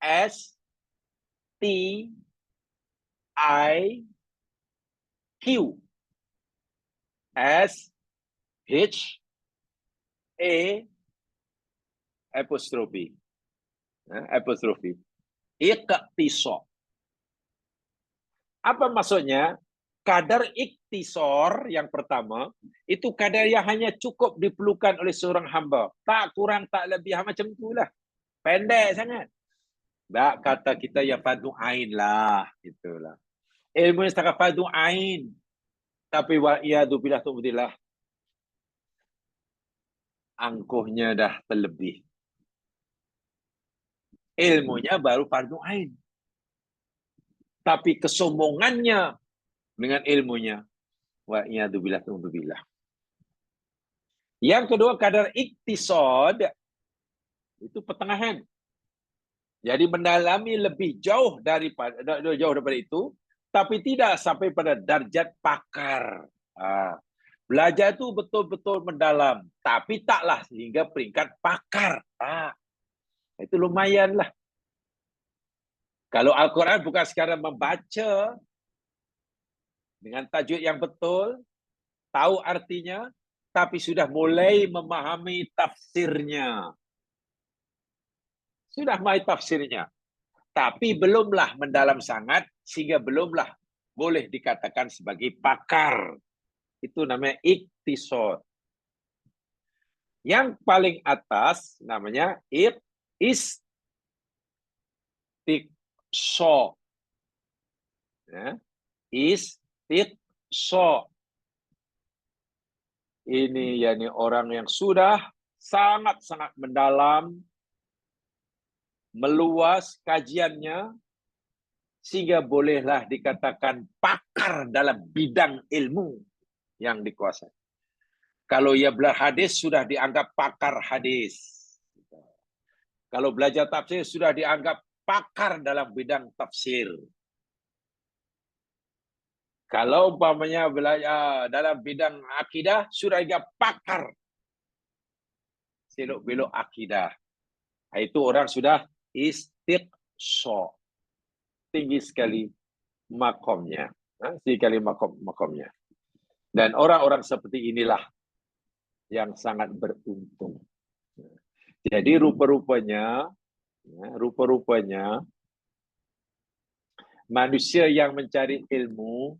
S, T, I, Q, S, H, A, apostrofi. Apostrofi. Iqtisor. Apa maksudnya? Kadar iktisor yang pertama, itu kadar yang hanya cukup diperlukan oleh seorang hamba. Tak kurang, tak lebih. Macam itulah. Pendek sangat. Tak kata kita yang fardu ain lah. Itulah. Ilmu yang setakat fardu ain. Tapi wa'iyadzubillah tu'budilah. Angkuhnya dah terlebih. Ilmunya baru fardu ain. Tapi kesombongannya dengan ilmunya. Wa'iyadzubillah tu'budilah. Yang kedua, kadar iktisad. Itu pertengahan. Jadi mendalami lebih jauh daripada itu, tapi tidak sampai pada darjat pakar. Belajar itu betul-betul mendalam, tapi taklah sehingga peringkat pakar. Itu lumayanlah. Kalau Al-Quran bukan sekadar membaca dengan tajwid yang betul, tahu artinya, tapi sudah mulai memahami tafsirnya. Sudah mulai tafsirnya. Tapi belumlah mendalam sangat, sehingga belumlah boleh dikatakan sebagai pakar. Itu namanya iktisad. Yang paling atas namanya istiqsa. Ya. Istiqsa. Ini yakni orang yang sudah sangat-sangat mendalam, meluas kajiannya, sehingga bolehlah dikatakan pakar dalam bidang ilmu yang dikuasai. Kalau ia belajar hadis, sudah dianggap pakar hadis. Kalau belajar tafsir, sudah dianggap pakar dalam bidang tafsir. Kalau umpamanya belajar dalam bidang akidah, sudah dianggap pakar selok-belok akidah. Itu orang sudah istiqsa. Tinggi sekali makomnya. Tinggi sekali makomnya. Dan orang-orang seperti inilah yang sangat beruntung. Jadi rupa-rupanya manusia yang mencari ilmu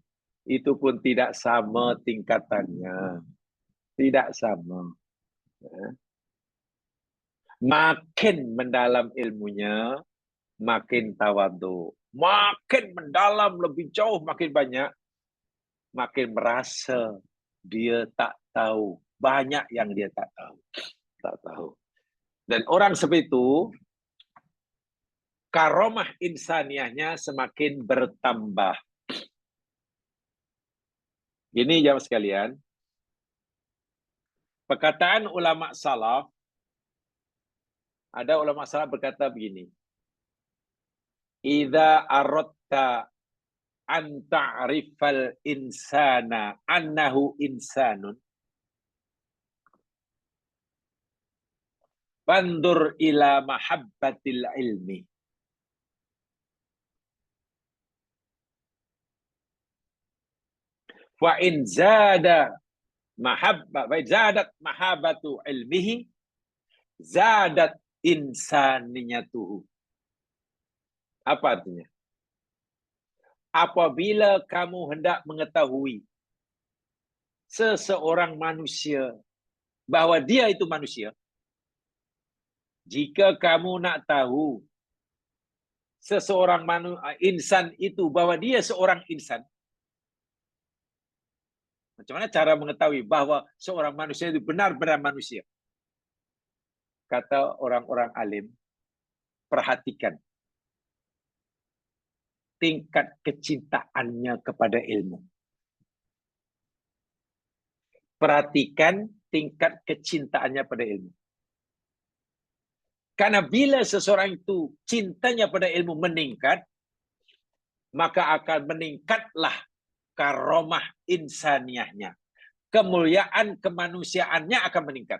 itu pun tidak sama tingkatannya. Tidak sama. Makin mendalam ilmunya, makin tawadhu. Makin mendalam, lebih jauh, makin banyak, makin merasa dia tak tahu. Banyak yang dia tak tahu. Tak tahu. Dan orang seperti itu, karomah insaniahnya semakin bertambah. Ini jamaah sekalian, perkataan ulama salaf, ada ulama salaf berkata begini, idza aradta an ta'rifal insana annahu insanun Fandur ila mahabbatil ilmi. Wa in zada mahabbah, wa in zadat mahabbatu ilmihi, zadat insaniyatuhu. Apa artinya? Apabila kamu hendak mengetahui seseorang manusia bahwa dia itu manusia, jika kamu nak tahu seseorang insan itu bahwa dia seorang insan, macam mana cara mengetahui bahwa seorang manusia itu benar-benar manusia? Kata orang-orang alim, perhatikan tingkat kecintaannya kepada ilmu. Perhatikan tingkat kecintaannya pada ilmu. Karena bila seseorang itu cintanya pada ilmu meningkat, maka akan meningkatlah karomah insaniahnya. Kemuliaan kemanusiaannya akan meningkat.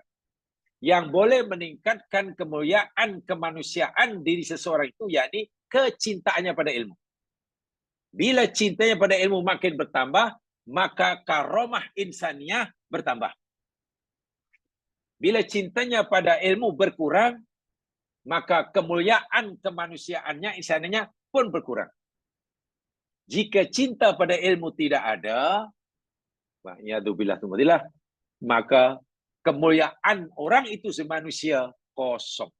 Yang boleh meningkatkan kemuliaan kemanusiaan diri seseorang itu, yakni kecintaannya pada ilmu. Bila cintanya pada ilmu makin bertambah, maka karomah insaniah bertambah. Bila cintanya pada ilmu berkurang, maka kemuliaan kemanusiaannya, insaniahnya pun berkurang. Jika cinta pada ilmu tidak ada, maka kemuliaan orang itu semanusia kosong.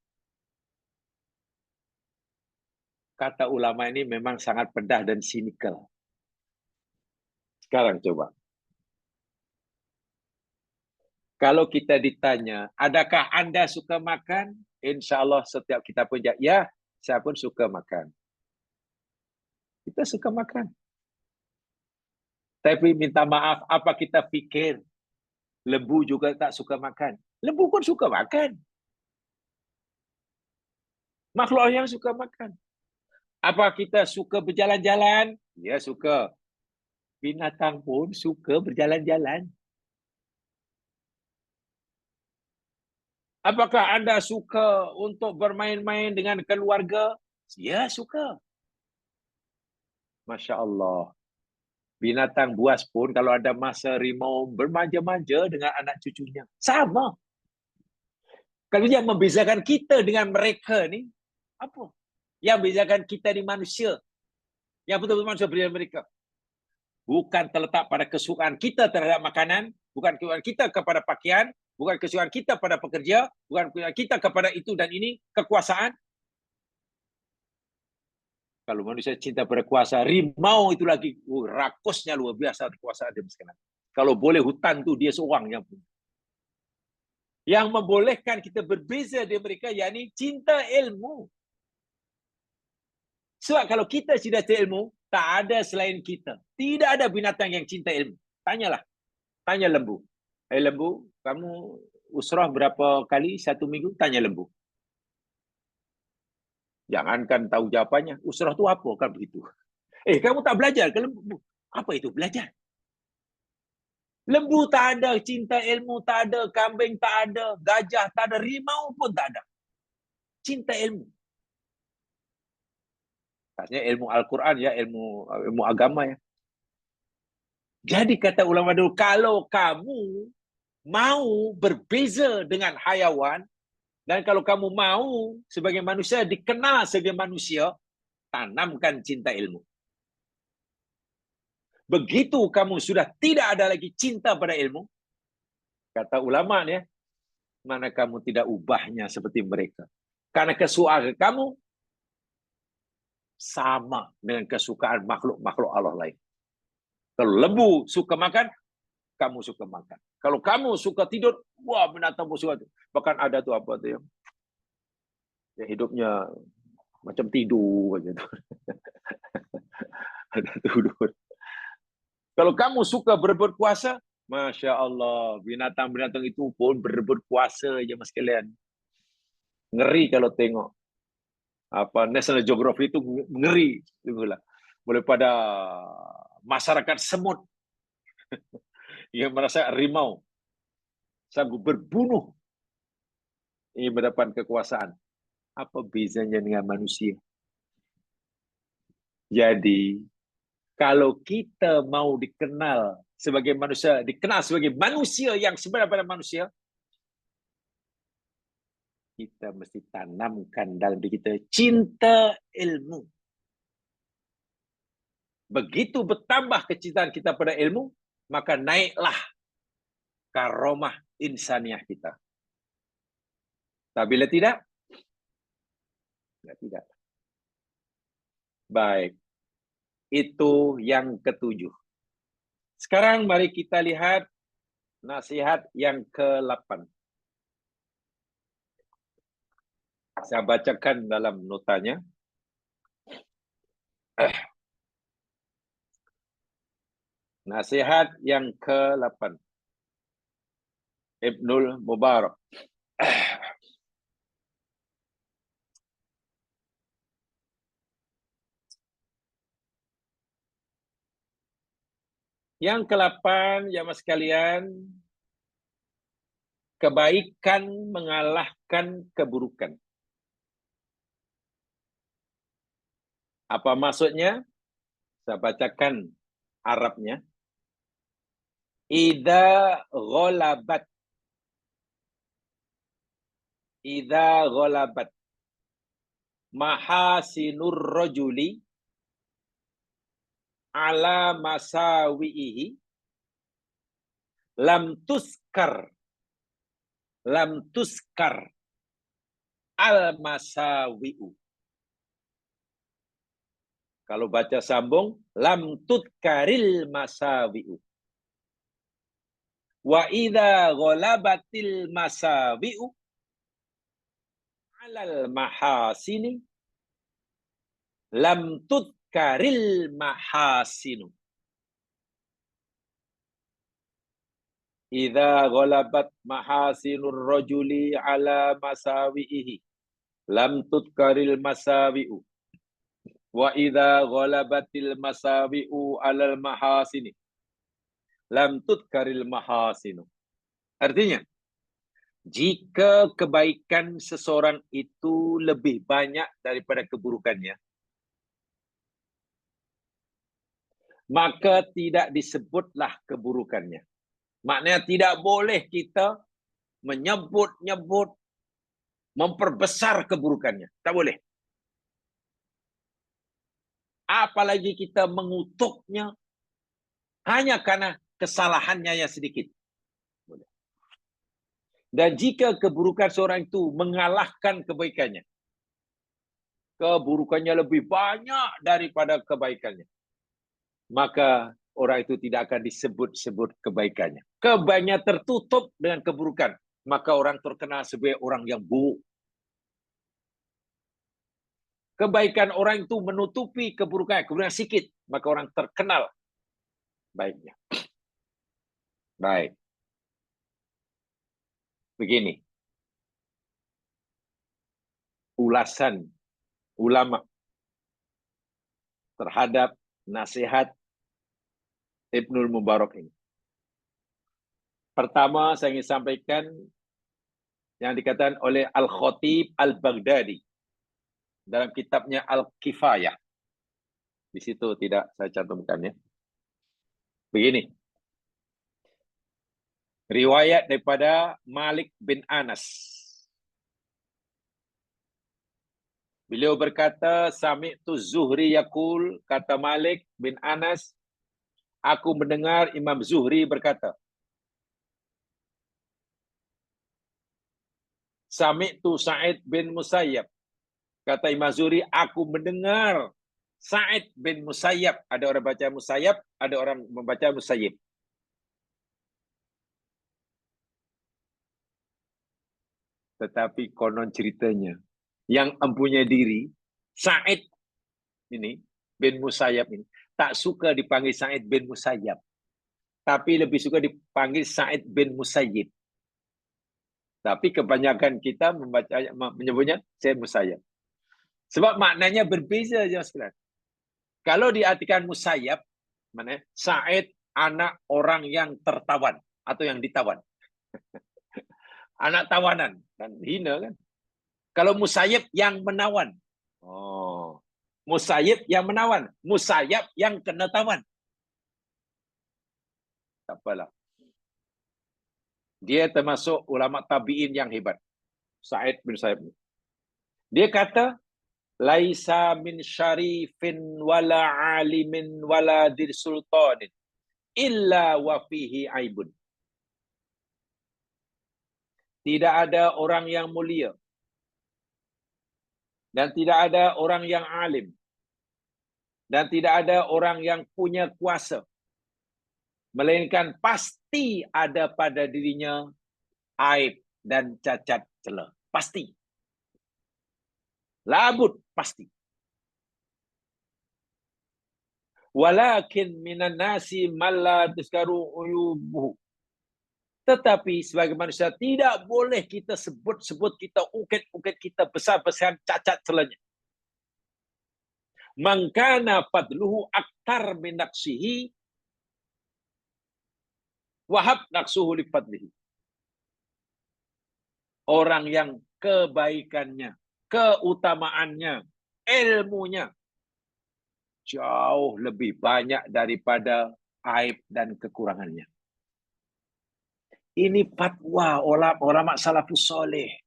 Kata ulama ini memang sangat pedas dan sinikal. Sekarang coba. Kalau kita ditanya, adakah Anda suka makan? Insya Allah setiap kita pun jawab, ya, saya pun suka makan. Kita suka makan. Tapi minta maaf, apa kita pikir lembu juga tak suka makan? Lembu pun suka makan. Makhluk yang suka makan. Apa kita suka berjalan-jalan? Ya, suka. Binatang pun suka berjalan-jalan. Apakah Anda suka untuk bermain-main dengan keluarga? Ya, suka. Masya Allah. Binatang buas pun kalau ada masa rimau bermanja-manja dengan anak cucunya. Sama. Kalau yang membezakan kita dengan mereka ni, apa? Yang membezakan kita ni manusia. Yang betul-betul manusia berbeza mereka. Bukan terletak pada kesukaan kita terhadap makanan, bukan kesukaan kita kepada pakaian, bukan kesukaan kita pada pekerja, bukan kesukaan kita kepada itu dan ini, kekuasaan. Kalau manusia cinta pada kuasa, rimau itu lagi rakusnya luar biasa kekuasaan dia sekarang. Kalau boleh hutan tu dia seorang yang punya. Yang membolehkan kita berbeza dari mereka, yakni cinta ilmu. Sebab kalau kita sudah cinta ilmu, tak ada selain kita. Tidak ada binatang yang cinta ilmu. Tanyalah. Tanya lembu. Lembu, kamu usrah berapa kali satu minggu? Tanya lembu. Jangankan tahu jawapannya. Usrah itu apa? Kan begitu. Kamu tak belajar ke lembu? Apa itu belajar? Lembu tak ada, cinta ilmu tak ada, kambing tak ada, gajah tak ada, rimau pun tak ada. Cinta ilmu. Maksudnya ilmu Al-Quran ya, ilmu agama ya. Jadi kata ulama dulu, kalau kamu mau berbeza dengan hayawan, dan kalau kamu mau sebagai manusia dikenal sebagai manusia, tanamkan cinta ilmu. Begitu kamu sudah tidak ada lagi cinta pada ilmu, kata ulama ya, mana kamu tidak ubahnya seperti mereka. Karena kesukaan kamu sama dengan kesukaan makhluk-makhluk Allah lain. Kalau lembu suka makan, kamu suka makan. Kalau kamu suka tidur, wah binatang pun suka. Bahkan ada tuh apa tuh yang hidupnya macam tidur aja tuh. Ada tidur. Kalau kamu suka berebut kuasa, Masya Allah, binatang-binatang itu pun berebut kuasa aja mas kalian. Ngeri kalau tengok. National Geography itu ngeri. Boleh pada masyarakat semut yang merasa rimau sanggup berbunuh ingin mendapat kekuasaan. Apa bezanya dengan manusia? Jadi, kalau kita mau dikenal sebagai manusia yang sebenarnya pada manusia, kita mesti tanamkan dalam diri kita cinta ilmu. Begitu bertambah kecintaan kita pada ilmu, maka naiklah karomah insaniah kita. Tapi bila tidak, tidak. Baik, itu yang ketujuh. Sekarang mari kita lihat nasihat yang ke-8. Saya bacakan dalam notanya. Nasihat yang ke-8. Ibnul Mubarak. Yang ke-8, jamaah sekalian, kebaikan mengalahkan keburukan. Apa maksudnya? Saya bacakan Arabnya. Idza ghalabat mahasinur rajuli ala masawihi lam tuskar al masawiu. Kalau baca sambung, lam tutkaril masawiu. Wa idza ghalabatil masawi'u 'alal mahasini lam tudkaril mahasinu. Idza ghalabat mahasinur rajuli 'ala masawi'ihi lam tudkaril masawi'u. Wa idza ghalabatil masawi'u 'alal mahasini lam tudkaril mahasinu. Artinya, jika kebaikan seseorang itu lebih banyak daripada keburukannya, maka tidak disebutlah keburukannya. Maknanya tidak boleh kita menyebut-nyebut, memperbesar keburukannya. Tak boleh. Apalagi kita mengutuknya hanya karena kesalahannya yang sedikit. Dan jika keburukan seorang itu mengalahkan kebaikannya, keburukannya lebih banyak daripada kebaikannya, maka orang itu tidak akan disebut-sebut kebaikannya. Kebaikannya tertutup dengan keburukan, maka orang terkenal sebagai orang yang buruk. Kebaikan orang itu menutupi keburukan sedikit, maka orang terkenal baiknya. Baik. Begini. Ulasan ulama terhadap nasihat Ibnul Mubarak ini. Pertama, saya ingin sampaikan yang dikatakan oleh Al-Khatib Al-Baghdadi dalam kitabnya Al-Kifayah. Di situ tidak saya cantumkan ya. Begini. Riwayat daripada Malik bin Anas. Beliau berkata, Sami'tu Zuhri yaqul, kata Malik bin Anas, aku mendengar Imam Zuhri berkata, Sami'tu Sa'id bin Musayyab. Kata Imam Zuhri, aku mendengar Sa'id bin Musayyab. Ada orang baca Musayyab, ada orang membaca Musayyib. Tetapi konon ceritanya, yang mempunyai diri, Sa'id ini, bin Musayyab ini, tak suka dipanggil Sa'id bin Musayyab. Tapi lebih suka dipanggil Sa'id bin Musayyib. Tapi kebanyakan kita menyebutnya Sa'id Musayyab. Sebab maknanya berbeza jemaah sekalian. Kalau diartikan Musayyab, mana Sa'id anak orang yang tertawan atau yang ditawan. Anak tawanan. Dan hina kan. Kalau Musayyib yang menawan. Oh. Musayyib yang menawan. Musayyab yang kena tawan. Tak apalah. Dia termasuk ulama tabi'in yang hebat. Sa'id bin Sayyid. Dia kata, laisa min syarifin wala alimin wala dir sultanin illa wa fihi aibun. Tidak ada orang yang mulia dan tidak ada orang yang alim dan tidak ada orang yang punya kuasa, melainkan pasti ada pada dirinya aib dan cacat celah. Pasti. Labud pasti. Walakin minan nasi malla taskaru uyubuhu. Tetapi sebagai manusia tidak boleh kita sebut-sebut, kita ungkit-ungkit, kita besar-besar cacat celahnya. Mangkana fadluhu aktar min naqsihi wahab naqsuhu li fadlihi. Orang yang kebaikannya, keutamaannya, ilmunya jauh lebih banyak daripada aib dan kekurangannya. Ini fatwa ulama salafus soleh.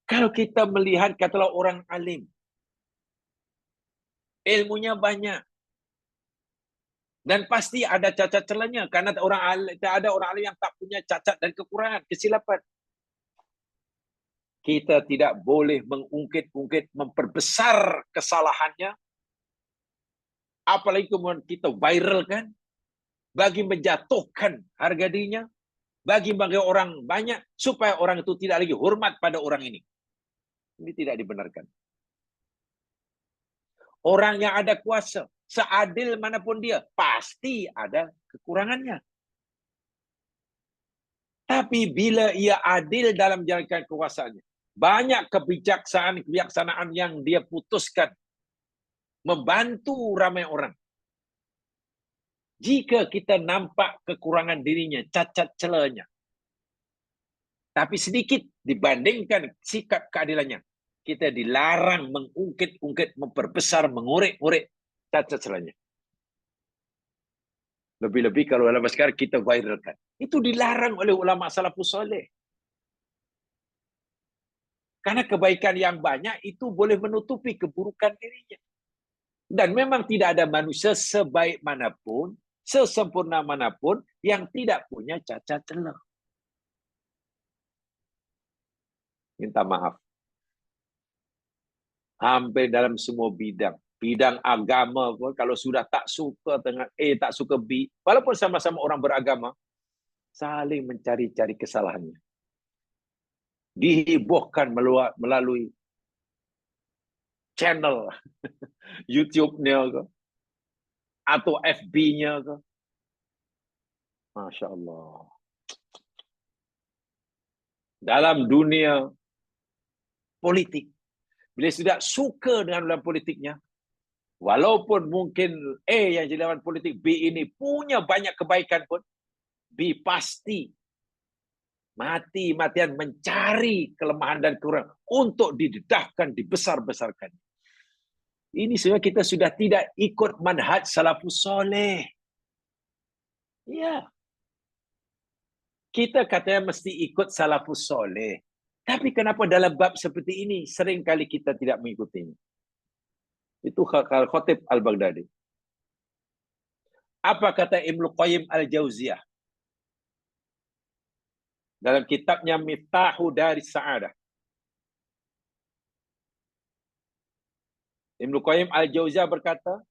Kalau kita melihat katalah orang alim, ilmunya banyak, dan pasti ada cacat celahnya, karena tak ada orang alim yang tak punya cacat dan kekurangan, kesilapan. Kita tidak boleh mengungkit-ungkit, memperbesar kesalahannya, apalagi kemudian kita viralkan, bagi menjatuhkan harga dirinya, bagi orang banyak, supaya orang itu tidak lagi hormat pada orang ini. Ini tidak dibenarkan. Orang yang ada kuasa, seadil manapun dia, pasti ada kekurangannya. Tapi bila ia adil dalam menjalankan kekuasaannya, banyak kebijaksanaan yang dia putuskan, membantu ramai orang. Jika kita nampak kekurangan dirinya, cacat celahnya, tapi sedikit dibandingkan sikap keadilannya, kita dilarang mengungkit-ungkit, memperbesar, mengorek-orek cacat celahnya. Lebih-lebih kalau dalam sekarang kita viralkan. Itu dilarang oleh ulama salafus soleh. Karena kebaikan yang banyak itu boleh menutupi keburukan dirinya. Dan memang tidak ada manusia sebaik manapun, sesempurna manapun, yang tidak punya cacat celah. Minta maaf. Hampir dalam semua bidang. Bidang agama pun, kalau sudah tak suka dengan A, tak suka B, walaupun sama-sama orang beragama, saling mencari-cari kesalahannya. Dihebohkan melalui channel YouTube-nya ke, atau FB-nya ke. Masya Allah. Dalam dunia politik, bila sudah suka dengan dalam politiknya, walaupun mungkin A yang jadi lawan politik B ini punya banyak kebaikan pun, B pasti mati-matian mencari kelemahan dan kekurangan untuk didedahkan, dibesar-besarkan. Ini sebenarnya kita sudah tidak ikut manhaj salafus soleh. Ya. Kita katanya mesti ikut salafus soleh. Tapi kenapa dalam bab seperti ini seringkali kita tidak mengikutinya? Itu Khatib Al-Baghdadi. Apa kata Ibnu Qayyim Al-Jauziyah dalam kitabnya Miftahu Daris Sa'adah? Ibnu Qayyim Al-Jauziyah berkata,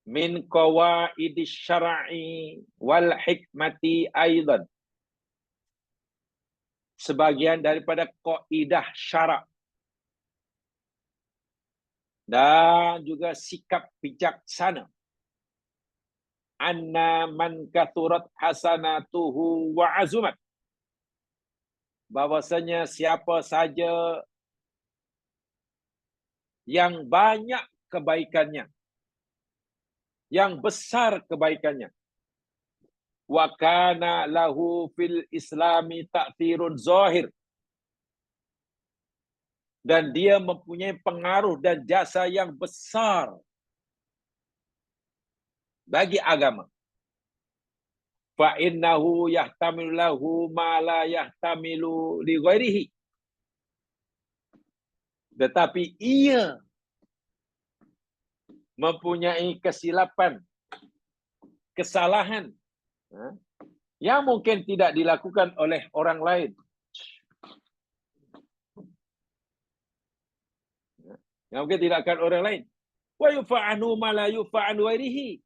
min qawaidis syar'i wal hikmati aidan. Sebagian daripada kaidah syarak dan juga sikap bijaksana, anna man kathurat hasanatuhu wa azumat, bahwasanya siapa saja yang banyak kebaikannya, yang besar kebaikannya, Wa kana lahu fil islami ta'thirun zahir. Dan dia mempunyai pengaruh dan jasa yang besar bagi agama. Fa innahu yahtamilu lahu ma la yahtamilu li ghairihi. Tetapi ia mempunyai kesilapan, kesalahan yang mungkin tidak dilakukan oleh orang lain. Yang mungkin tidak akan orang lain. Wa yufa'anu ma la yufa'an ghairihi.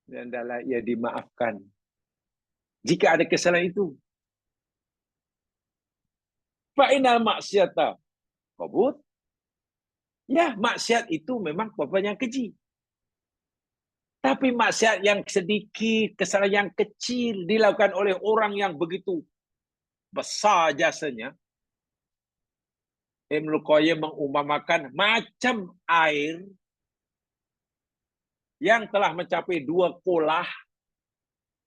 Dan adalah ia dimaafkan jika ada kesalahan itu. Fa inal maksiata qabut. Ya, maksiat itu memang yang keji. Tapi maksiat yang sedikit, kesalahan yang kecil dilakukan oleh orang yang begitu besar jasanya. Ibnu Qayyim mengumpamakan macam air yang telah mencapai 2 kolah,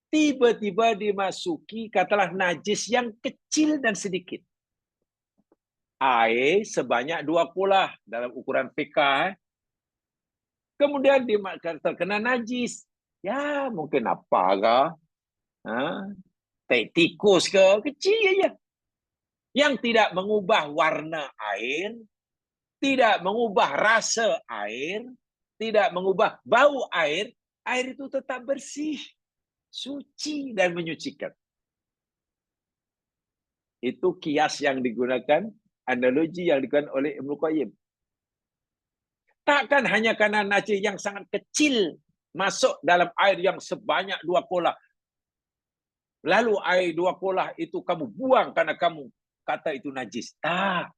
tiba-tiba dimasuki katalah najis yang kecil dan sedikit. Air sebanyak 2 kolah dalam ukuran fikah. Kemudian terkena najis. Ya, mungkin apakah? Tikus ke? Kecil aja. Yang tidak mengubah warna air, tidak mengubah rasa air, tidak mengubah bau air, air itu tetap bersih, suci dan menyucikan. Itu kias yang digunakan, analogi yang digunakan oleh Ibnu Qayyim. Takkan hanya karena najis yang sangat kecil masuk dalam air yang sebanyak 2 kolah. Lalu air 2 kolah itu kamu buang karena kamu kata itu najis. Tak.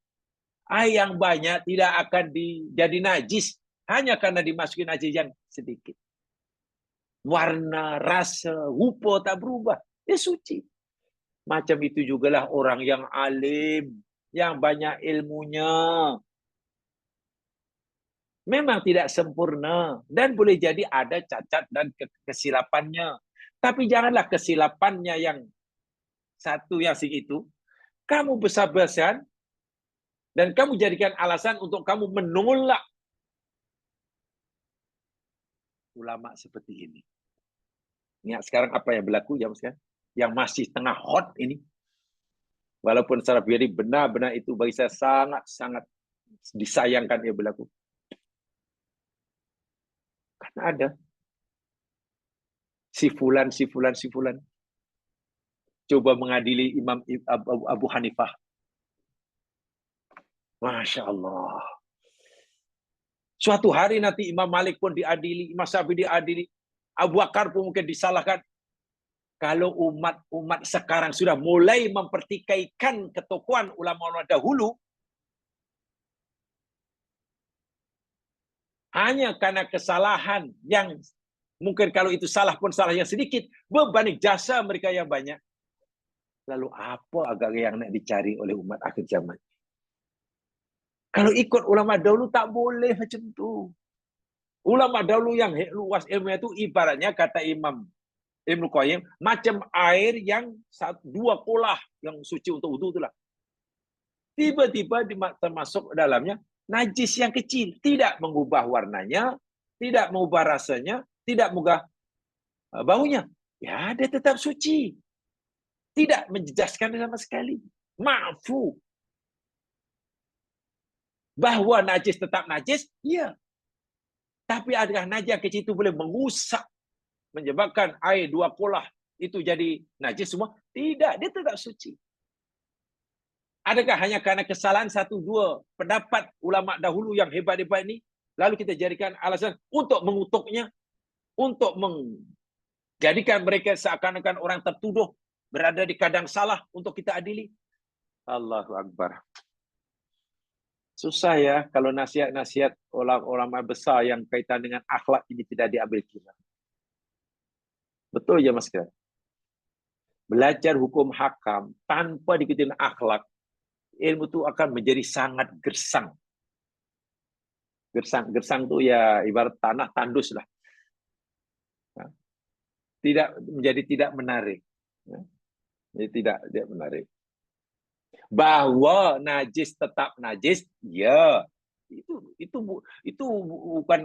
Air yang banyak tidak akan jadi najis hanya karena dimasuki najis yang sedikit. Warna, rasa, rupa tak berubah. Dia suci. Macam itu jugalah orang yang alim, yang banyak ilmunya. Memang tidak sempurna dan boleh jadi ada cacat dan kesilapannya. Tapi janganlah kesilapannya yang satu yang segitu kamu besar-besaran dan kamu jadikan alasan untuk kamu menolak ulama seperti ini. Ingat sekarang apa yang berlaku jam sekarang? Yang masih tengah hot ini. Walaupun secara pribadi benar-benar itu bagi saya sangat-sangat disayangkan ia berlaku. Karena ada si fulan coba mengadili Imam Abu Hanifah. Masya Allah. Suatu hari nanti Imam Malik pun diadili, Imam Syafi'i diadili, Abu Bakar pun mungkin disalahkan. Kalau umat sekarang sudah mulai mempertikaikan ketokohan ulama-ulama dahulu, hanya karena kesalahan yang mungkin kalau itu salah pun salah yang sedikit, berbanding jasa mereka yang banyak. Lalu apa agak yang nak dicari oleh umat akhir zaman? Kalau ikut ulama dahulu tak boleh macam tu. Ulama dahulu yang luas ilmu itu ibaratnya kata Imam Ibnu Qayyim macam air yang 2 kolah yang suci untuk wudu itulah. Tiba-tiba termasuk dalamnya najis yang kecil, tidak mengubah warnanya, tidak mengubah rasanya, tidak mengubah baunya. Ya, dia tetap suci. Tidak menjejaskan sama sekali. Maafu. Bahwa najis tetap najis, ya. Tapi adakah najis yang kecil itu boleh mengusak, menyebabkan air 2 kolah itu jadi najis semua? Tidak, dia tetap suci. Adakah hanya karena kesalahan 1-2 pendapat ulama dahulu yang hebat-hebat ini, lalu kita jadikan alasan untuk mengutuknya, untuk menjadikan mereka seakan-akan orang tertuduh, berada di kadang salah untuk kita adili? Allahu Akbar. Susah ya kalau nasihat-nasihat ulama besar yang kaitan dengan akhlak ini tidak diambil kira. Betul ya Mas Kira? Belajar hukum hakam tanpa diikuti akhlak, ilmu itu akan menjadi sangat gersang. Gersang itu ya ibarat tanah tandus lah. menjadi tidak menarik. Ya. Jadi tidak menarik. Bahwa najis tetap najis, ya. Itu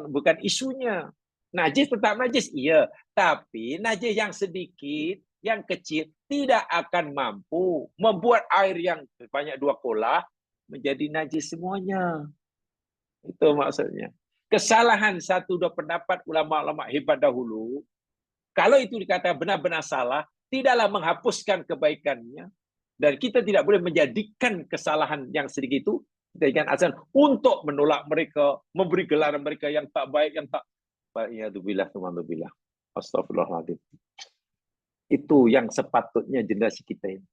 bukan isunya. Najis tetap najis, iya. Tapi najis yang sedikit, yang kecil, tidak akan mampu membuat air yang banyak 2 kolah menjadi najis semuanya. Itu maksudnya. Kesalahan 1-2 pendapat ulama-ulama hebat dahulu, kalau itu dikatakan benar-benar salah, tidaklah menghapuskan kebaikannya. Dan kita tidak boleh menjadikan kesalahan yang sedikit itu dijadikan alasan untuk menolak mereka, memberi gelaran mereka yang tak baik, yang tak baik. Ya Alhamdulillah. Astagfirullahaladzim. Itu yang sepatutnya generasi kita ini.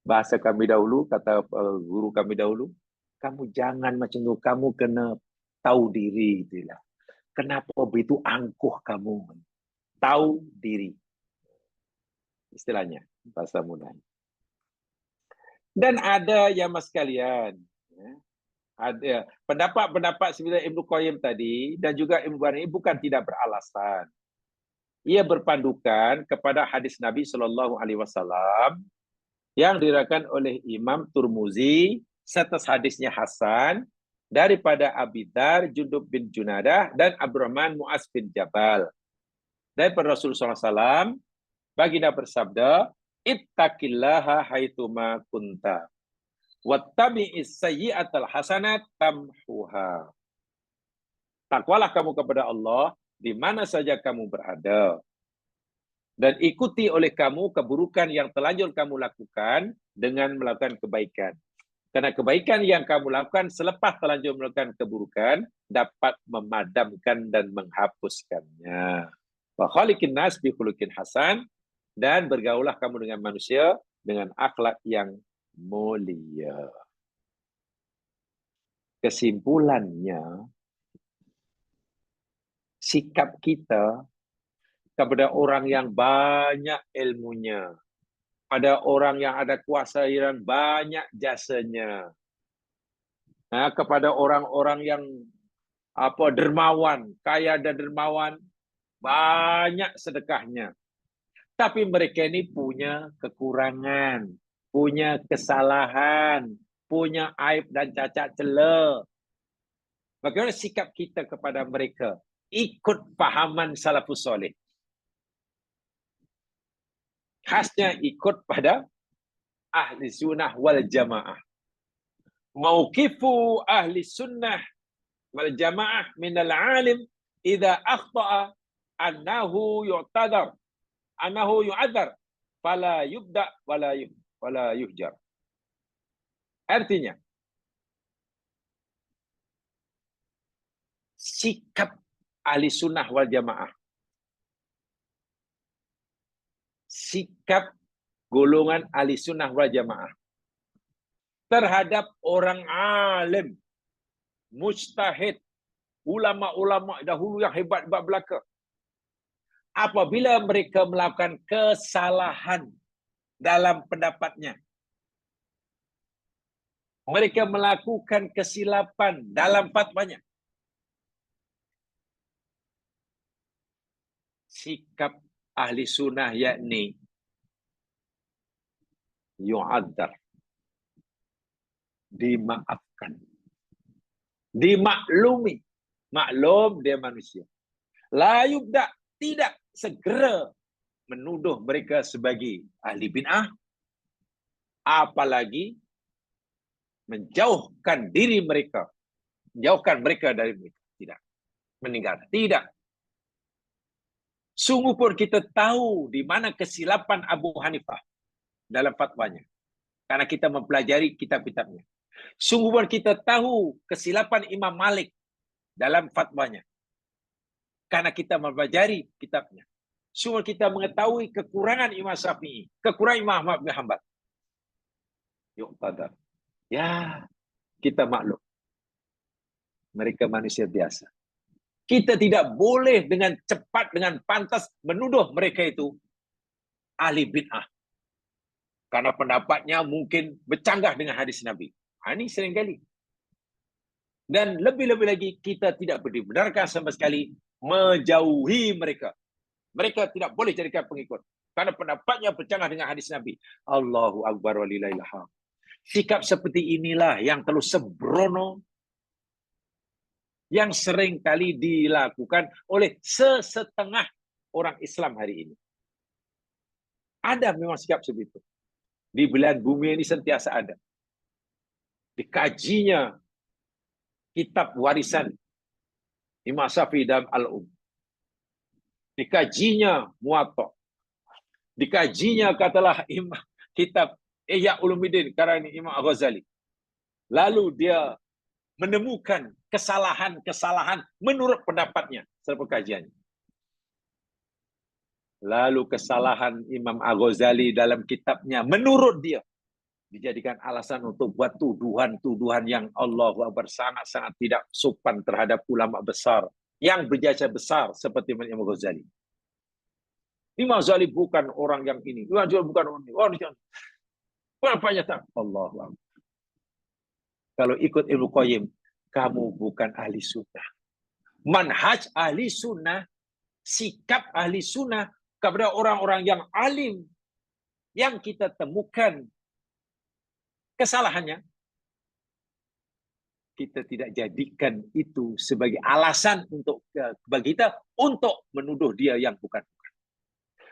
Bahasa kami dahulu, kata guru kami dahulu, kamu jangan macam itu, kamu kena tahu diri. Itulah. Kenapa begitu angkuh kamu? Tahu diri. Istilahnya, bahasa mudah. Dan ada yang mas sekalian, ada pendapat-pendapat seperti Ibnu Qayyim tadi dan juga Ibnu Bani bukan tidak beralasan. Ia berpandukan kepada hadis Nabi SAW yang diriwayatkan oleh Imam Turmuzi serta hadisnya Hasan daripada Abidar, Jundub bin Junadah dan Abdurrahman Mu'az bin Jabal. Daripada Rasulullah SAW, baginda bersabda, ittaqillaha haitsuma kunta wattabi'is sayyi'atal hasanat tamhuha. Takwalah kamu kepada Allah di mana saja kamu berada dan ikuti oleh kamu keburukan yang telanjur kamu lakukan dengan melakukan kebaikan. Karena kebaikan yang kamu lakukan selepas telanjur melakukan keburukan dapat memadamkan dan menghapuskannya. Wa khaliqin nas bi khuluqin hasan, dan bergaulah kamu dengan manusia dengan akhlak yang mulia. Kesimpulannya, sikap kita kepada orang yang banyak ilmunya, pada orang yang ada kuasa dan banyak jasanya, kepada orang-orang yang dermawan, kaya dan dermawan, banyak sedekahnya. Tapi mereka ini punya kekurangan, punya kesalahan, punya aib dan cacat celah. Bagaimana sikap kita kepada mereka? Ikut pahaman salafus soleh. Khasnya ikut pada ahli sunnah wal jamaah. Mauqifu ahli sunnah wal jamaah minal alim idza akhta'a annahu yu'tadar. Anahu yu'adzar fala yubda wala yuhjar. Artinya, sikap ahli sunnah wal jamaah, sikap golongan ahli sunnah wal jamaah terhadap orang alim, mujtahid, ulama-ulama dahulu yang hebat-hebat belaka, apabila mereka melakukan kesalahan dalam pendapatnya, mereka melakukan kesilapan dalam fatwanya, sikap ahli sunnah yakni yu'adzar, dimaafkan, dimaklumi, maklum dia manusia, la yubda, tidak segera menuduh mereka sebagai ahli bid'ah, apalagi menjauhkan diri mereka, menjauhkan mereka dari mereka, tidak, meninggalkan, tidak. Sungguh pun kita tahu di mana kesilapan Abu Hanifah dalam fatwanya, karena kita mempelajari kitab-kitabnya. Sungguh pun kita tahu kesilapan Imam Malik dalam fatwanya, karena kita mempelajari kitabnya. Sungguh kita mengetahui kekurangan Imam Syafi'i, kekurangan Imam Ahmad bin Hanbal. Yuk, tada. Ya, kita maklum. Mereka manusia biasa. Kita tidak boleh dengan cepat, dengan pantas menuduh mereka itu ahli bid'ah. Karena pendapatnya mungkin bercanggah dengan hadis Nabi. Ini seringkali. Dan lebih-lebih lagi, kita tidak dibenarkan sama sekali menjauhi mereka. Mereka tidak boleh jadikan pengikut. Karena pendapatnya bercanggah dengan hadis Nabi. Allahu Akbar walillahilham. Sikap seperti inilah yang terlalu sembrono, yang sering kali dilakukan oleh sesetengah orang Islam hari ini. Ada memang sikap seperti itu. Di belahan bumi ini sentiasa ada. Dikajinya kitab warisan Imam Syafi'i dalam Al-Um. Dikajinya Muwatta. Dikajinya katalah Imam kitab Ihya Ulumuddin karya Imam Ghazali. Lalu dia menemukan kesalahan-kesalahan menurut pendapatnya serta kajiannya. Lalu kesalahan Imam Al-Ghazali dalam kitabnya menurut dia dijadikan alasan untuk buat tuduhan-tuduhan yang Allahu Akbar sangat-sangat tidak sopan terhadap ulama besar yang berjasa besar seperti Imam Ghazali. Imam Ghazali bukan orang yang ini, Imam Ghazali bukan orang yang bapaknya tak Allahu Akbar. Kalau ikut Ibnu Qayyim, kamu bukan ahli sunnah. Manhaj ahli sunnah, sikap ahli sunnah kepada orang-orang yang alim yang kita temukan kesalahannya, kita tidak jadikan itu sebagai alasan untuk bagi kita untuk menuduh dia yang bukan.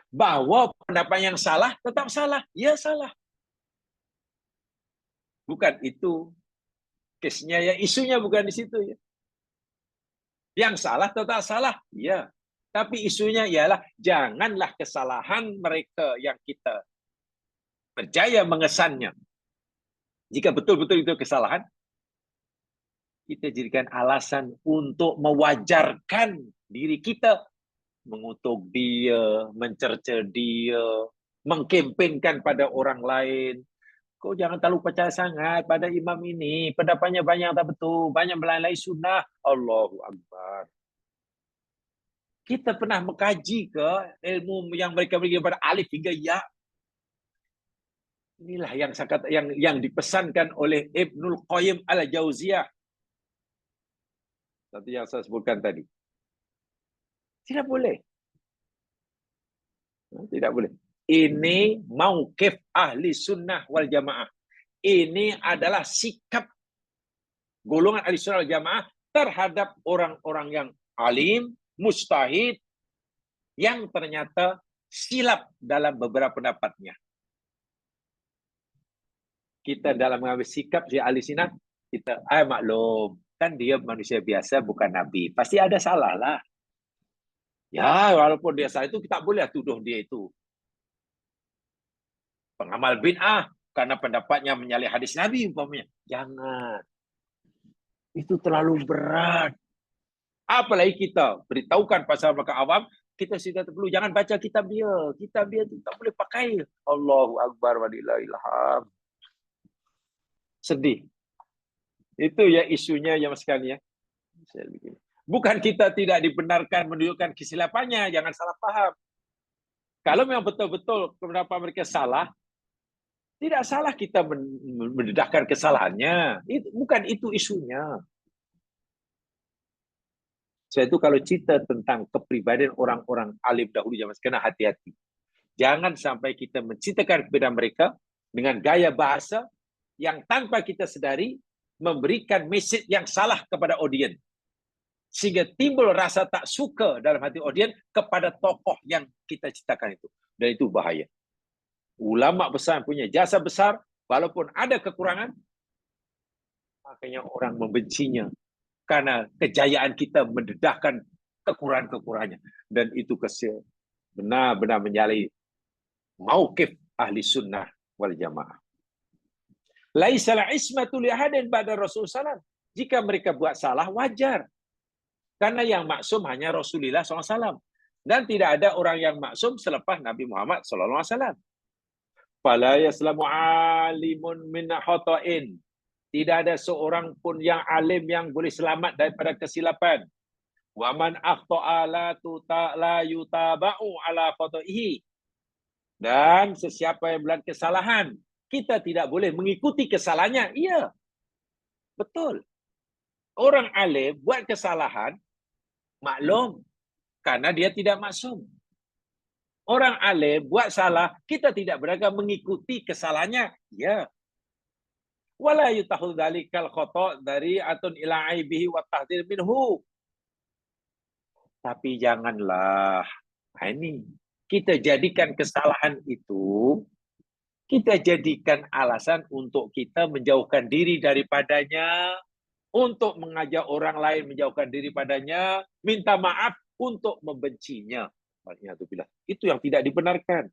Bahwa pendapat yang salah tetap salah, ya salah. Bukan itu kesnya ya, isunya bukan di situ ya. Yang salah tetap salah, ya. Tapi isunya ialah janganlah kesalahan mereka yang kita percaya mengesannya. Jika betul-betul itu kesalahan, kita jadikan alasan untuk mewajarkan diri kita, mengutuk dia, mencerca dia, mengkempenkan pada orang lain. Kau jangan terlalu percaya sangat pada imam ini. Pendapatnya banyak tak betul, banyak melalui sunnah. Allahu Akbar. Kita pernah mengkaji ke ilmu yang mereka beri kepada alif hingga ya. Inilah yang dipesankan oleh Ibnul Qayyim Al-Jauziyah. Seperti yang saya sebutkan tadi. Tidak boleh. Tidak boleh. Ini mauqif ahli sunnah wal jamaah. Ini adalah sikap golongan ahli sunnah wal jamaah terhadap orang-orang yang alim, mujtahid, yang ternyata silap dalam beberapa pendapatnya. Kita dalam mengambil sikap si ahli sunnah, kita maklum, kan dia manusia biasa bukan nabi. Pasti ada salah lah. Ya, walaupun dia salah itu kita boleh tuduh dia itu pengamal bid'ah karena pendapatnya menyalahi hadis Nabi umpamanya. Jangan. Itu terlalu berat. Apalagi kita beritahukan pasal mereka awam, kita sudah perlu jangan baca kitab dia. Kitab dia itu tak boleh pakai. Allahu Akbar wa lillahilham. Sedih. Itu ya isunya ya Mas sekalian. Bukan kita tidak dibenarkan menunjukkan kesilapannya, jangan salah paham. Kalau memang betul-betul pendapat mereka salah, tidak salah kita mendedahkan kesalahannya. Bukan itu isunya. Saya itu kalau cerita tentang kepribadian orang-orang alim dahulu zaman sekarang, hati-hati. Jangan sampai kita menceritakan kepada mereka dengan gaya bahasa yang tanpa kita sedari memberikan message yang salah kepada audiens. Sehingga timbul rasa tak suka dalam hati audiens kepada tokoh yang kita ceritakan itu. Dan itu bahaya. Ulama besar punya jasa besar, walaupun ada kekurangan, makanya orang membencinya. Karena kejayaan kita mendedahkan kekurangan-kekurangannya. Dan itu benar-benar menyalahi mauqif ahli sunnah wal jamaah. Laisal ismatu li ahadin ba'da Rasulullah SAW. Jika mereka buat salah, wajar. Karena yang maksum hanya Rasulullah SAW. Dan tidak ada orang yang maksum selepas Nabi Muhammad SAW. Fala yaslamu alimun min khata'in. Tidak ada seorang pun yang alim yang boleh selamat daripada kesilapan. Wa man akhta'a la yutaba'u ala khata'ihi. Dan sesiapa yang melakukan kesalahan, kita tidak boleh mengikuti kesalahannya. Iya. Betul. Orang alim buat kesalahan, maklum, karena dia tidak maksum. Orang alim buat salah, kita tidak beragam mengikuti kesalahannya. Ya. Wala yutahu dzalikal khata' dari atun ila aibihi wa tahdhir minhu. Tapi janganlah. Nah, ini kita jadikan kesalahan itu, kita jadikan alasan untuk kita menjauhkan diri daripadanya, untuk mengajak orang lain menjauhkan diri padanya, minta maaf untuk membencinya. Itu yang tidak dibenarkan.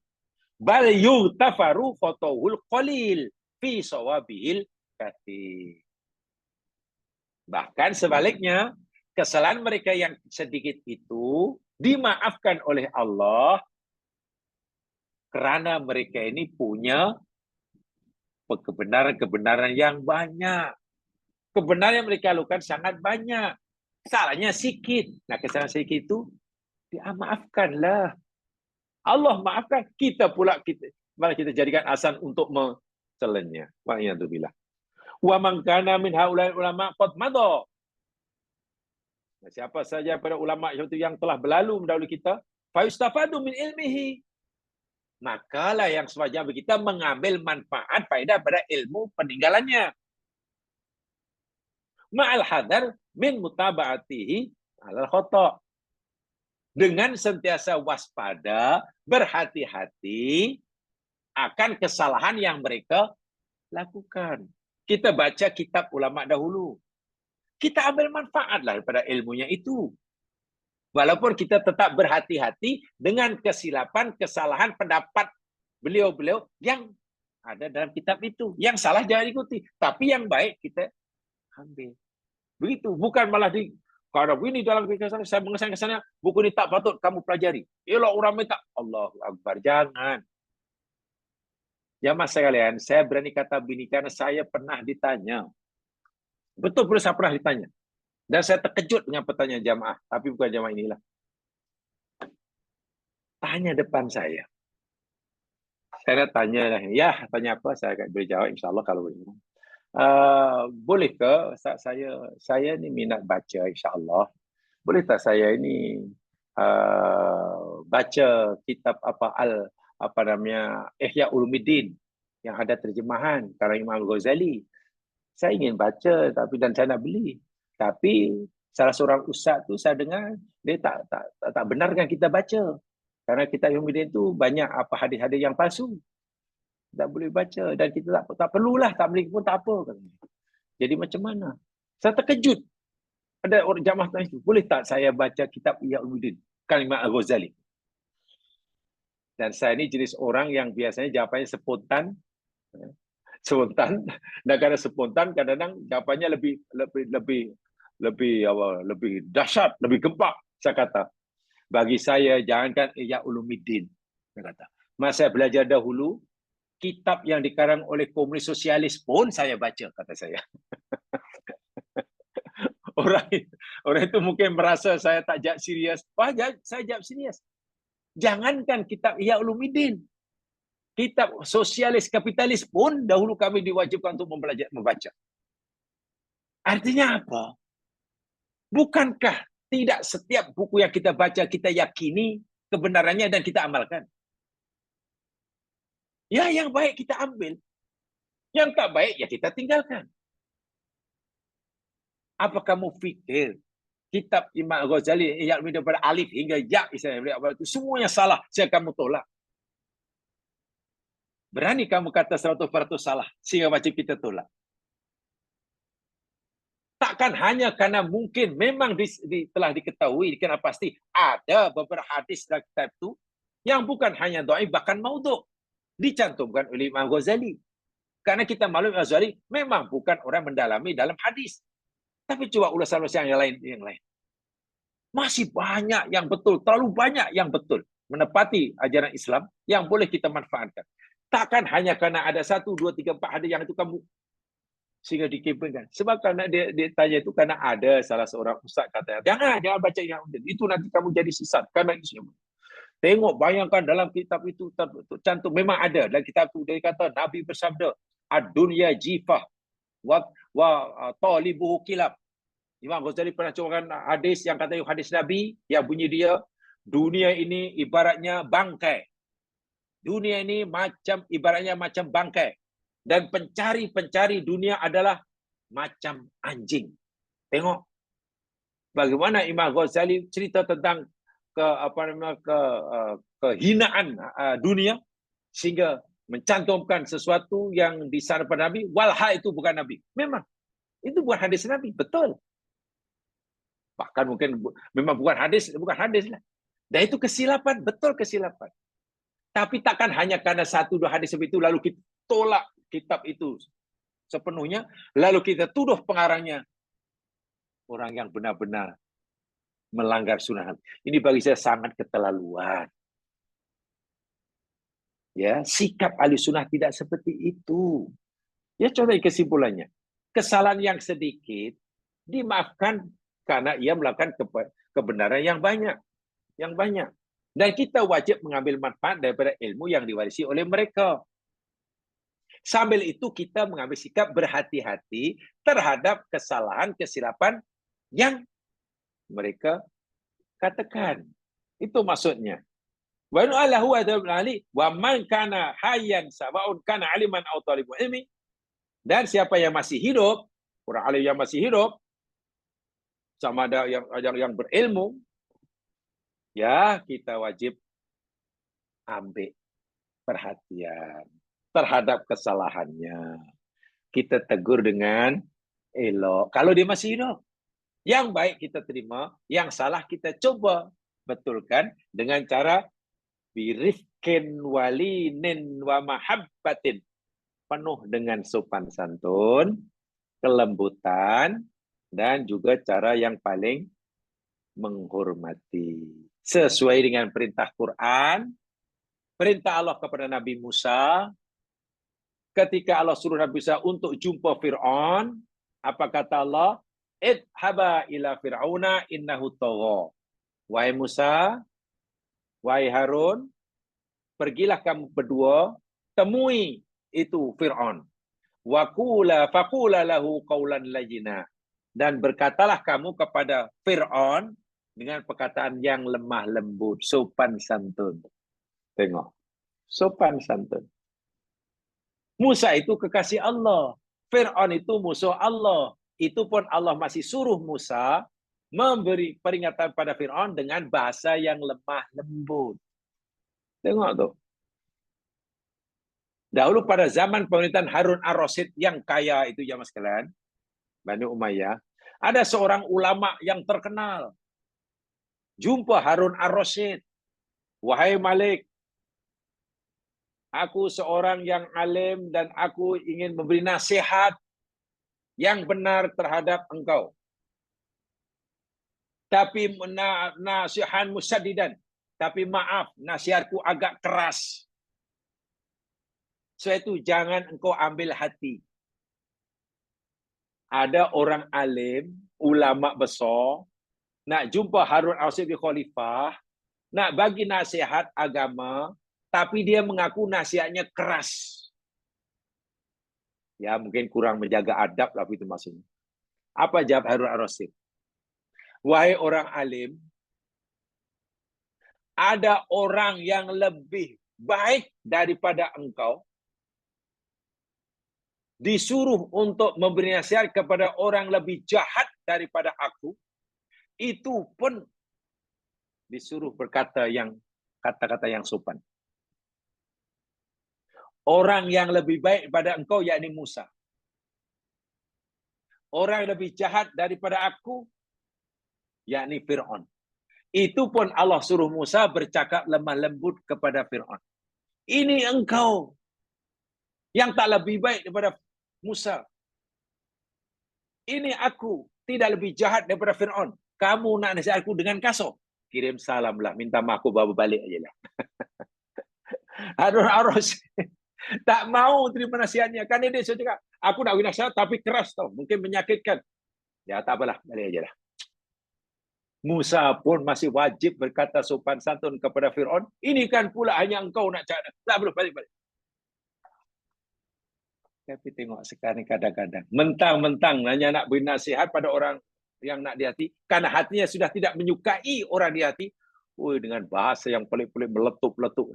Bal yutafaru khotohul qalil fi sawabil katsir. Bahkan sebaliknya, kesalahan mereka yang sedikit itu dimaafkan oleh Allah karena mereka ini punya kebenaran-kebenaran yang banyak. Kebenaran yang mereka lakukan sangat banyak. Salahnya sedikit. Nah, kesalahan sedikit itu maafkanlah. Allah maafkan. Kita pula malah kita jadikan alasan untuk mencelennya. Wa'iyadzubillah. Wa man kana min haula'il ulama qad madha. Siapa saja pada ulama itu yang telah berlalu mendahului kita, fa yustafadu min ilmihi. Makalah yang sewajarnya bagi kita mengambil manfaat faedah pada ilmu peninggalannya. Ma'al hadar min mutaba'atihi alal khata'. Dengan sentiasa waspada, berhati-hati akan kesalahan yang mereka lakukan. Kita baca kitab ulama dahulu. Kita ambil manfaat daripada ilmunya itu. Walaupun kita tetap berhati-hati dengan kesilapan, kesalahan pendapat beliau-beliau yang ada dalam kitab itu. Yang salah jangan ikuti. Tapi yang baik kita ambil. Begitu. Bukan malah kalau ini dalam kesan saya mengesan kesannya buku ini tak patut kamu pelajari. Ialah orang minta Allahu Akbar. Jangan. Jamaah sekalian, saya berani kata begini karena saya pernah ditanya. Betul-betul saya pernah ditanya. Dan saya terkejut dengan pertanyaan jamaah. Tapi bukan jamaah inilah. Tanya depan saya. Saya tanya, ya tanya apa? Saya akan berjawab insyaAllah kalau boleh. Boleh ke saya ni minat baca insyaAllah. Boleh tak saya ini baca kitab apa namanya Ihya Ulumuddin yang ada terjemahan karang Imam Ghazali. Saya ingin baca dan saya nak beli. Tapi salah seorang ustaz tu saya dengar dia tak benarkan kita baca. Karena kitab Ulumuddin tu banyak hadis-hadis yang palsu. Tak boleh baca dan kita tak perlulah, tak beli pun tak apa. Jadi macam mana? Saya terkejut. Ada orang jamaah tanya itu, boleh tak saya baca kitab Ihya Ulumuddin Imam Al-Ghazali? Dan saya ini jenis orang yang biasanya jawapannya spontan. Dan kadang spontan, kadang-kadang jawapannya lebih dahsyat, lebih gempak. Saya kata, bagi saya jangankan Ihya Ulumuddin. Saya kata, masa saya belajar dahulu, kitab yang dikarang oleh komunis sosialis pun saya baca, kata saya. Orang itu mungkin merasa saya tak jawab serius. Saya jawab serius. Jangankan kitab Ihya Ulumuddin, kitab sosialis kapitalis pun dahulu kami diwajibkan untuk membaca. Artinya apa? Bukankah tidak setiap buku yang kita baca kita yakini kebenarannya dan kita amalkan? Ya, yang baik kita ambil. Yang tak baik, ya kita tinggalkan. Apa kamu fikir kitab Imam Ghazali yang daripada alif hingga ya itu semuanya salah, saya kamu tolak? Berani kamu kata 100% salah sehingga wajib kita tolak? Takkan hanya karena mungkin memang telah diketahui, dikenal pasti ada beberapa hadis dalam kitab itu yang bukan hanya dhaif bahkan maudhu' dicantumkan oleh Imam Ghazali. Karena kita maklum Imam Ghazali memang bukan orang mendalami dalam hadis. Tapi coba ulasan-ulasan yang lain. Masih banyak yang betul, terlalu banyak yang betul menepati ajaran Islam yang boleh kita manfaatkan. Takkan hanya karena ada 1, 2, 3, 4 hadis yang itu kamu sehingga dikempenkan. Sebab karena dia tanya itu karena ada salah seorang ustaz kata, jangan baca yang itu nanti kamu jadi sesat karena itu. Tengok, bayangkan dalam kitab itu tercantum, memang ada dalam kitab itu dia kata Nabi bersabda, ad-dunya jifah wa talibuhu kilab. Imam Ghazali pernah contohkan hadis yang kata hadis Nabi yang bunyi dia, Dunia ini ibaratnya bangkai. Dunia ini ibaratnya macam bangkai. Dan pencari-pencari dunia adalah macam anjing. Tengok bagaimana Imam Ghazali cerita tentang kehinaan dunia sehingga mencantumkan sesuatu yang disarankan Nabi. Walha itu bukan Nabi. Memang itu bukan hadis Nabi, betul. Bahkan mungkin memang bukan hadis lah. Dan itu kesilapan, betul kesilapan. Tapi takkan hanya karena satu dua hadis itu lalu kita tolak kitab itu sepenuhnya, lalu kita tuduh pengarangnya orang yang benar-benar melanggar sunnah. Ini bagi saya sangat keterlaluan. Ya, sikap ahli sunnah tidak seperti itu. Ya, contoh kesimpulannya. Kesalahan yang sedikit dimaafkan karena ia melakukan kebenaran yang banyak. Dan kita wajib mengambil manfaat daripada ilmu yang diwarisi oleh mereka. Sambil itu kita mengambil sikap berhati-hati terhadap kesalahan, kesilapan yang mereka katakan. Itu maksudnya. Wa alahu wa man kana hayyan sawa'un kana aliman aw talibul ilmi. Dan siapa yang masih hidup, orang alim yang masih hidup, sama ada yang berilmu, ya kita wajib ambil perhatian terhadap kesalahannya. Kita tegur dengan elok. Kalau dia masih hidup, yang baik kita terima, yang salah kita coba betulkan dengan cara birifkin walinin wa mahabbatin. Penuh dengan sopan santun, kelembutan, dan juga cara yang paling menghormati. Sesuai dengan perintah Quran, perintah Allah kepada Nabi Musa, ketika Allah suruh Nabi Musa untuk jumpa Fir'aun, apa kata Allah? Idhaba ila fir'auna innahu tagha. Wahai Musa, wahai Harun, pergilah kamu berdua, temui itu Fir'aun. Faqula lahu qawlan layyina. Dan berkatalah kamu kepada Fir'aun dengan perkataan yang lemah lembut, sopan santun. Tengok, sopan santun. Musa itu kekasih Allah. Fir'aun itu musuh Allah. Itu pun Allah masih suruh Musa memberi peringatan pada Fir'aun dengan bahasa yang lemah lembut. Tengok tuh. Dahulu pada zaman pemerintahan Harun ar-Rasyid yang kaya itu jamaah sekalian, Bani Umayyah, ada seorang ulama yang terkenal. Jumpa Harun ar-Rasyid. Wahai Malik, aku seorang yang alim dan aku ingin memberi nasihat yang benar terhadap engkau. Tapi nasihan musaddidan. Tapi maaf, nasihatku agak keras. Sebab itu jangan engkau ambil hati. Ada orang alim, ulama besar, nak jumpa Harun ar-Rasyid khalifah, nak bagi nasihat agama, tapi dia mengaku nasihatnya keras. Ya, mungkin kurang menjaga adab lah itu maksudnya. Apa jawab Harun ar-Rasyid? Wahai orang alim, ada orang yang lebih baik daripada engkau, disuruh untuk memberi nasihat kepada orang lebih jahat daripada aku, itu pun disuruh berkata kata-kata yang sopan. Orang yang lebih baik daripada engkau yakni Musa. Orang yang lebih jahat daripada aku yakni Fir'aun. Itu pun Allah suruh Musa bercakap lemah lembut kepada Fir'aun. Ini engkau yang tak lebih baik daripada Musa. Ini aku tidak lebih jahat daripada Fir'aun. Kamu nak nasihat aku dengan kasar? Kirim salam lah, minta maaf aku bawa balik aja lah. Harun ar-Rasyid tak mau terima nasihatnya. Kan dia cakap, aku nak beri nasihat tapi keras tau, mungkin menyakitkan. Ya tak apalah, balik aja lah. Musa pun masih wajib berkata sopan santun kepada Fir'aun. Ini kan pula hanya engkau nak cakap. Tak boleh, balik. Tapi tengok sekarang kadang-kadang mentang-mentang hanya nak beri nasihat pada orang yang nak di hati, karena hatinya sudah tidak menyukai orang di hati, dengan bahasa yang pelik-pelik meletup-letup.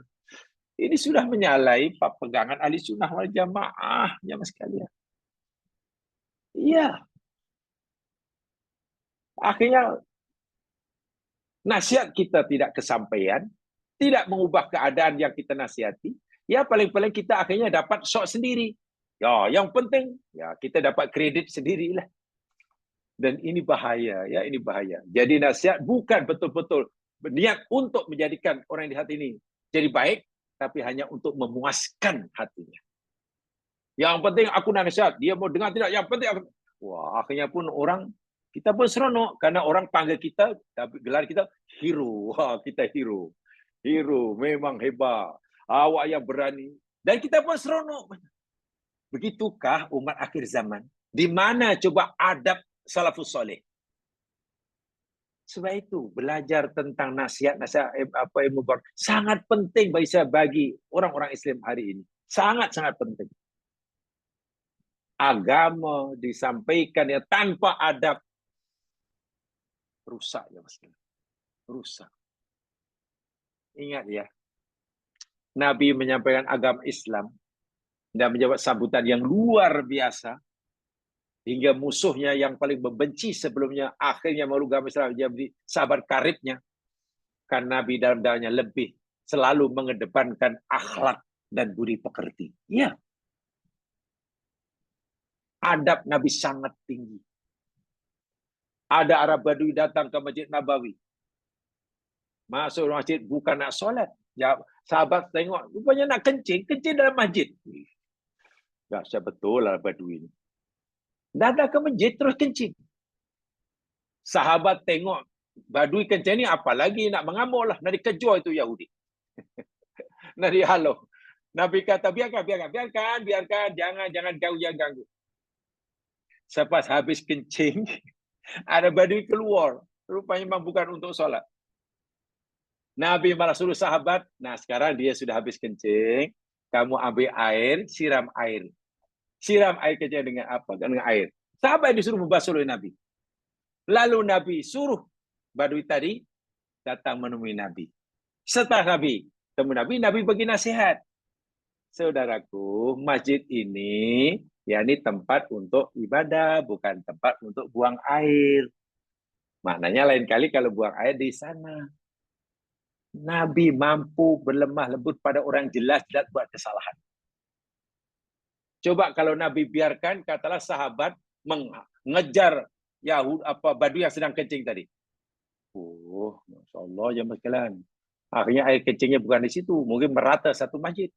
Ini sudah menyalahi pegangan ahli sunnah wal jamaah, jamaah sekalian. Iya. Akhirnya nasihat kita tidak kesampaian, tidak mengubah keadaan yang kita nasihati, ya paling-paling kita akhirnya dapat sok sendiri. Ya, yang penting ya kita dapat kredit sendirilah. Dan ini bahaya, ya ini bahaya. Jadi nasihat bukan betul-betul berniat untuk menjadikan orang di hati ini jadi baik, tapi hanya untuk memuaskan hatinya. Yang penting aku nasihat, dia mau dengar tidak, yang penting aku... Wah, akhirnya pun orang, kita pun seronok, karena orang panggil kita, gelar kita hero. Wah, kita hero. Hero, memang hebat. Awak yang berani. Dan kita pun seronok. Begitukah umat akhir zaman? Di mana coba adab salafus soleh? Sebab itu belajar tentang nasihat-nasihat ilmu barak sangat penting bagi orang-orang Islam hari ini. Sangat-sangat penting. Agama disampaikan ya tanpa adab, rusak ya Mas. Rusak. Ingat ya, Nabi menyampaikan agama Islam dan menjawab sambutan yang luar biasa hingga musuhnya yang paling membenci sebelumnya akhirnya meluk agama Islam menjadi sahabat karibnya. Karena Nabi dalam dakwahnya lebih selalu mengedepankan akhlak dan budi pekerti. Ya. Adab Nabi sangat tinggi. Ada Arab Badui datang ke Masjid Nabawi. Masuk masjid bukan nak solat. Ya, sahabat tengok, rupanya nak kencing dalam masjid. Dahsyat betul Arab Badui ini. Datang ke masjid terus kencing. Sahabat tengok Badui kencing ni apalagi nak mengamuk lah. Nak dikejar itu Yahudi. Nak dihalau. Nabi kata biarkan. Jangan ganggu. Selepas habis kencing, ada Badui keluar. Rupanya memang bukan untuk solat. Nabi malah suruh sahabat, nah sekarang dia sudah habis kencing, kamu ambil air, siram air. Siram air kencing dengan apa? Dengan air. Sahabat disuruh membasuh oleh Nabi. Lalu Nabi suruh Badui tadi datang menemui Nabi. Setelah Nabi Nabi bagi nasihat. Saudaraku, masjid ini yakni tempat untuk ibadah, bukan tempat untuk buang air. Maknanya lain kali kalau buang air di sana. Nabi mampu berlemah lembut pada orang jelas-jelas buat kesalahan. Coba kalau Nabi biarkan, katalah sahabat mengejar Yahud Badui yang sedang kencing tadi. Oh, Masya Allah, ya sekalian. Akhirnya air kencingnya bukan di situ, mungkin merata satu masjid.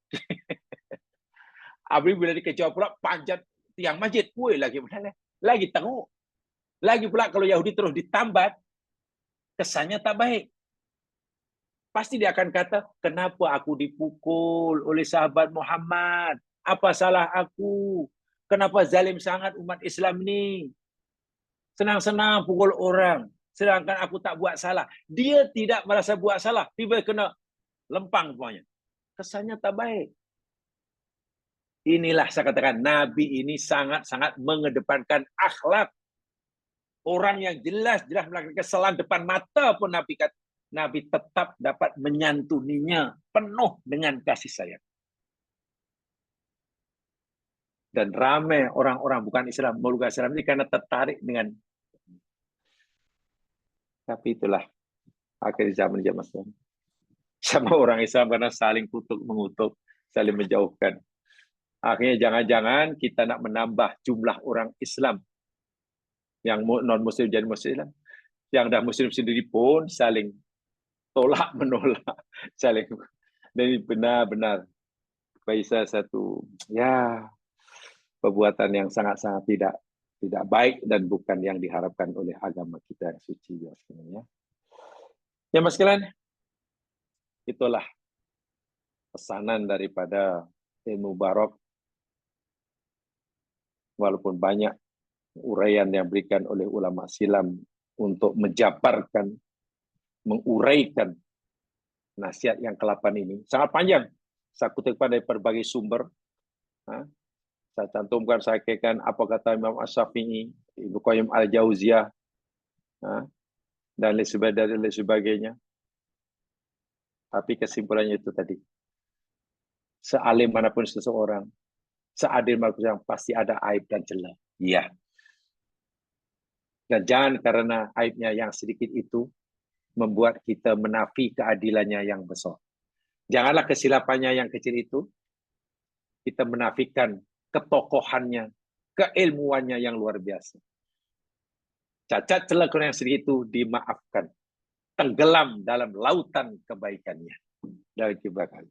Habis bila dikejar pula panjat tiang masjid, lagi teruk. Lagi pula kalau Yahudi terus ditambat, kesannya tak baik. Pasti dia akan kata, kenapa aku dipukul oleh sahabat Muhammad? Apa salah aku? Kenapa zalim sangat umat Islam ni? Senang-senang pukul orang, sedangkan aku tak buat salah. Dia tidak merasa buat salah, tiba kena lempang semuanya. Kesannya tak baik. Inilah saya katakan, Nabi ini sangat-sangat mengedepankan akhlak. Orang yang jelas-jelas melakukan kesalahan depan mata pun Nabi tetap dapat menyantuninya penuh dengan kasih sayang. Dan ramai orang-orang bukan Islam, bukan Islam ini karena tertarik dengan. Tapi itulah akhir zaman Islam. Sama orang Islam karena saling kutuk mengutuk, saling menjauhkan. Akhirnya jangan-jangan kita nak menambah jumlah orang Islam yang non-Muslim jadi Muslim. Yang dah Muslim sendiri pun saling tolak menolak, saling. Dan ini benar-benar bagi saya satu perbuatan yang sangat-sangat tidak baik dan bukan yang diharapkan oleh agama kita yang suci ya sebenarnya. Ya Mas sekalian, itulah pesanan daripada ilmu barok. Walaupun banyak uraian yang diberikan oleh ulama silam untuk menjabarkan, menguraikan nasihat yang ke-8 ini. Sangat panjang. Saya kutipkan dari berbagai sumber. Saya cantumkan, saya kaitkan apa kata Imam Asy-Syafi'i, Ibnu Qayyim Al-Jauziyah, dan lain sebagainya. Tapi kesimpulannya itu tadi. Sealim manapun seseorang, seadil manapun seseorang, pasti ada aib dan celah. Iya. Dan jangan karena aibnya yang sedikit itu membuat kita menafi keadilannya yang besar. Janganlah kesilapannya yang kecil itu kita menafikan ketokohannya, keilmuannya yang luar biasa. Cacat celah yang sedikit itu dimaafkan. Tenggelam dalam lautan kebaikannya. Dan kebaikan.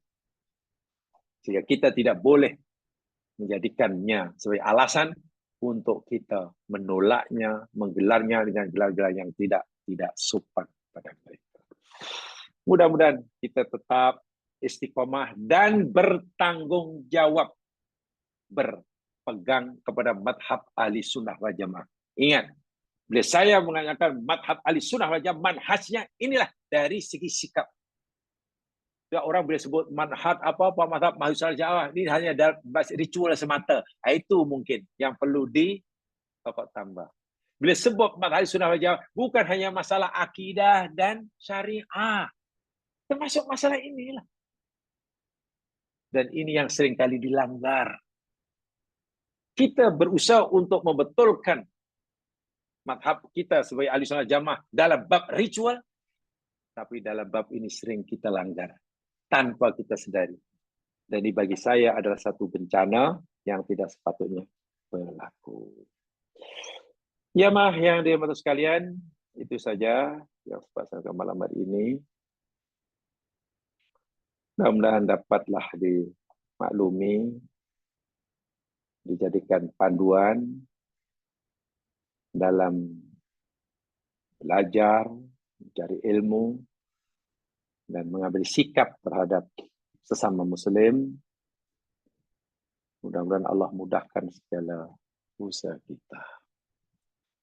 Sehingga kita tidak boleh menjadikannya sebagai alasan untuk kita menolaknya, menggelarnya dengan gelar-gelar yang tidak sopan pada mereka. Mudah-mudahan kita tetap istiqomah dan bertanggung jawab berpegang kepada madhab ahli sunnah wal jamaah. Ingat, bila saya mengatakan madhab ahli sunnah wal jamaah, manhajnya inilah dari segi sikap. Orang boleh sebut manhaj apa madhab ahli sunnah wal jamaah ini hanya ritual semata. Itu mungkin yang perlu ditokok tambah. Bila sebut madhab ahli sunnah wal jamaah bukan hanya masalah akidah dan syariah. Termasuk masalah inilah. Dan ini yang sering kali dilanggar. Kita berusaha untuk membetulkan madhab kita sebagai ahli sunnah jamaah dalam bab ritual, tapi dalam bab ini sering kita langgar tanpa kita sadari. Dan ini bagi saya adalah satu bencana yang tidak sepatutnya berlaku. Ya mah yang dirahmati sekalian, itu saja yang sempat saya malam hari ini. Mudah-mudahan dapatlah dimaklumi, dijadikan panduan dalam belajar, mencari ilmu, dan mengambil sikap terhadap sesama muslim. Mudah-mudahan Allah mudahkan segala usaha kita.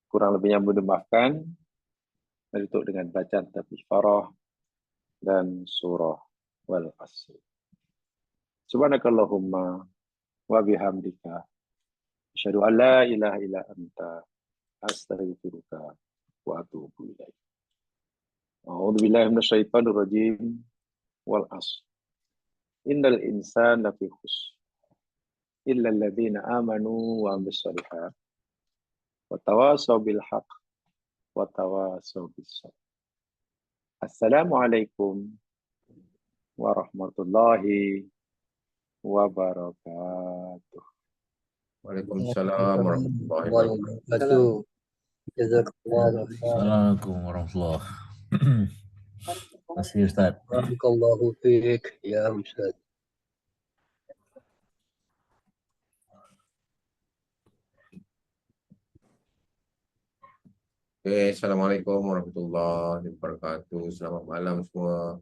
Kurang lebihnya mohon dimaafkan. Ditutup dengan bacaan Tabifarah dan surah Wal Asr. Subhanakallahumma wa bihamdika asyhadu an la ilaha illa anta astaghfiruka wa atubu ilaik. A'udzu billahi minasyaitonir rajim. Wal asr. Innal insana lafi khusr. Illa alladziina aamanu wa 'amilus shalihaat wa tawasaw bil haqq wa tawasaw bis sabr. Assalamualaikum warahmatullahi wabarakatuh. Waalaikumsalam warahmatullahi wabarakatuh. Assalamualaikum warahmatullahi wabarakatuh. Masih Ustaz. Barakallahu fiik ya Ustaz. Oke, assalamualaikum warahmatullahi wabarakatuh. Selamat malam semua.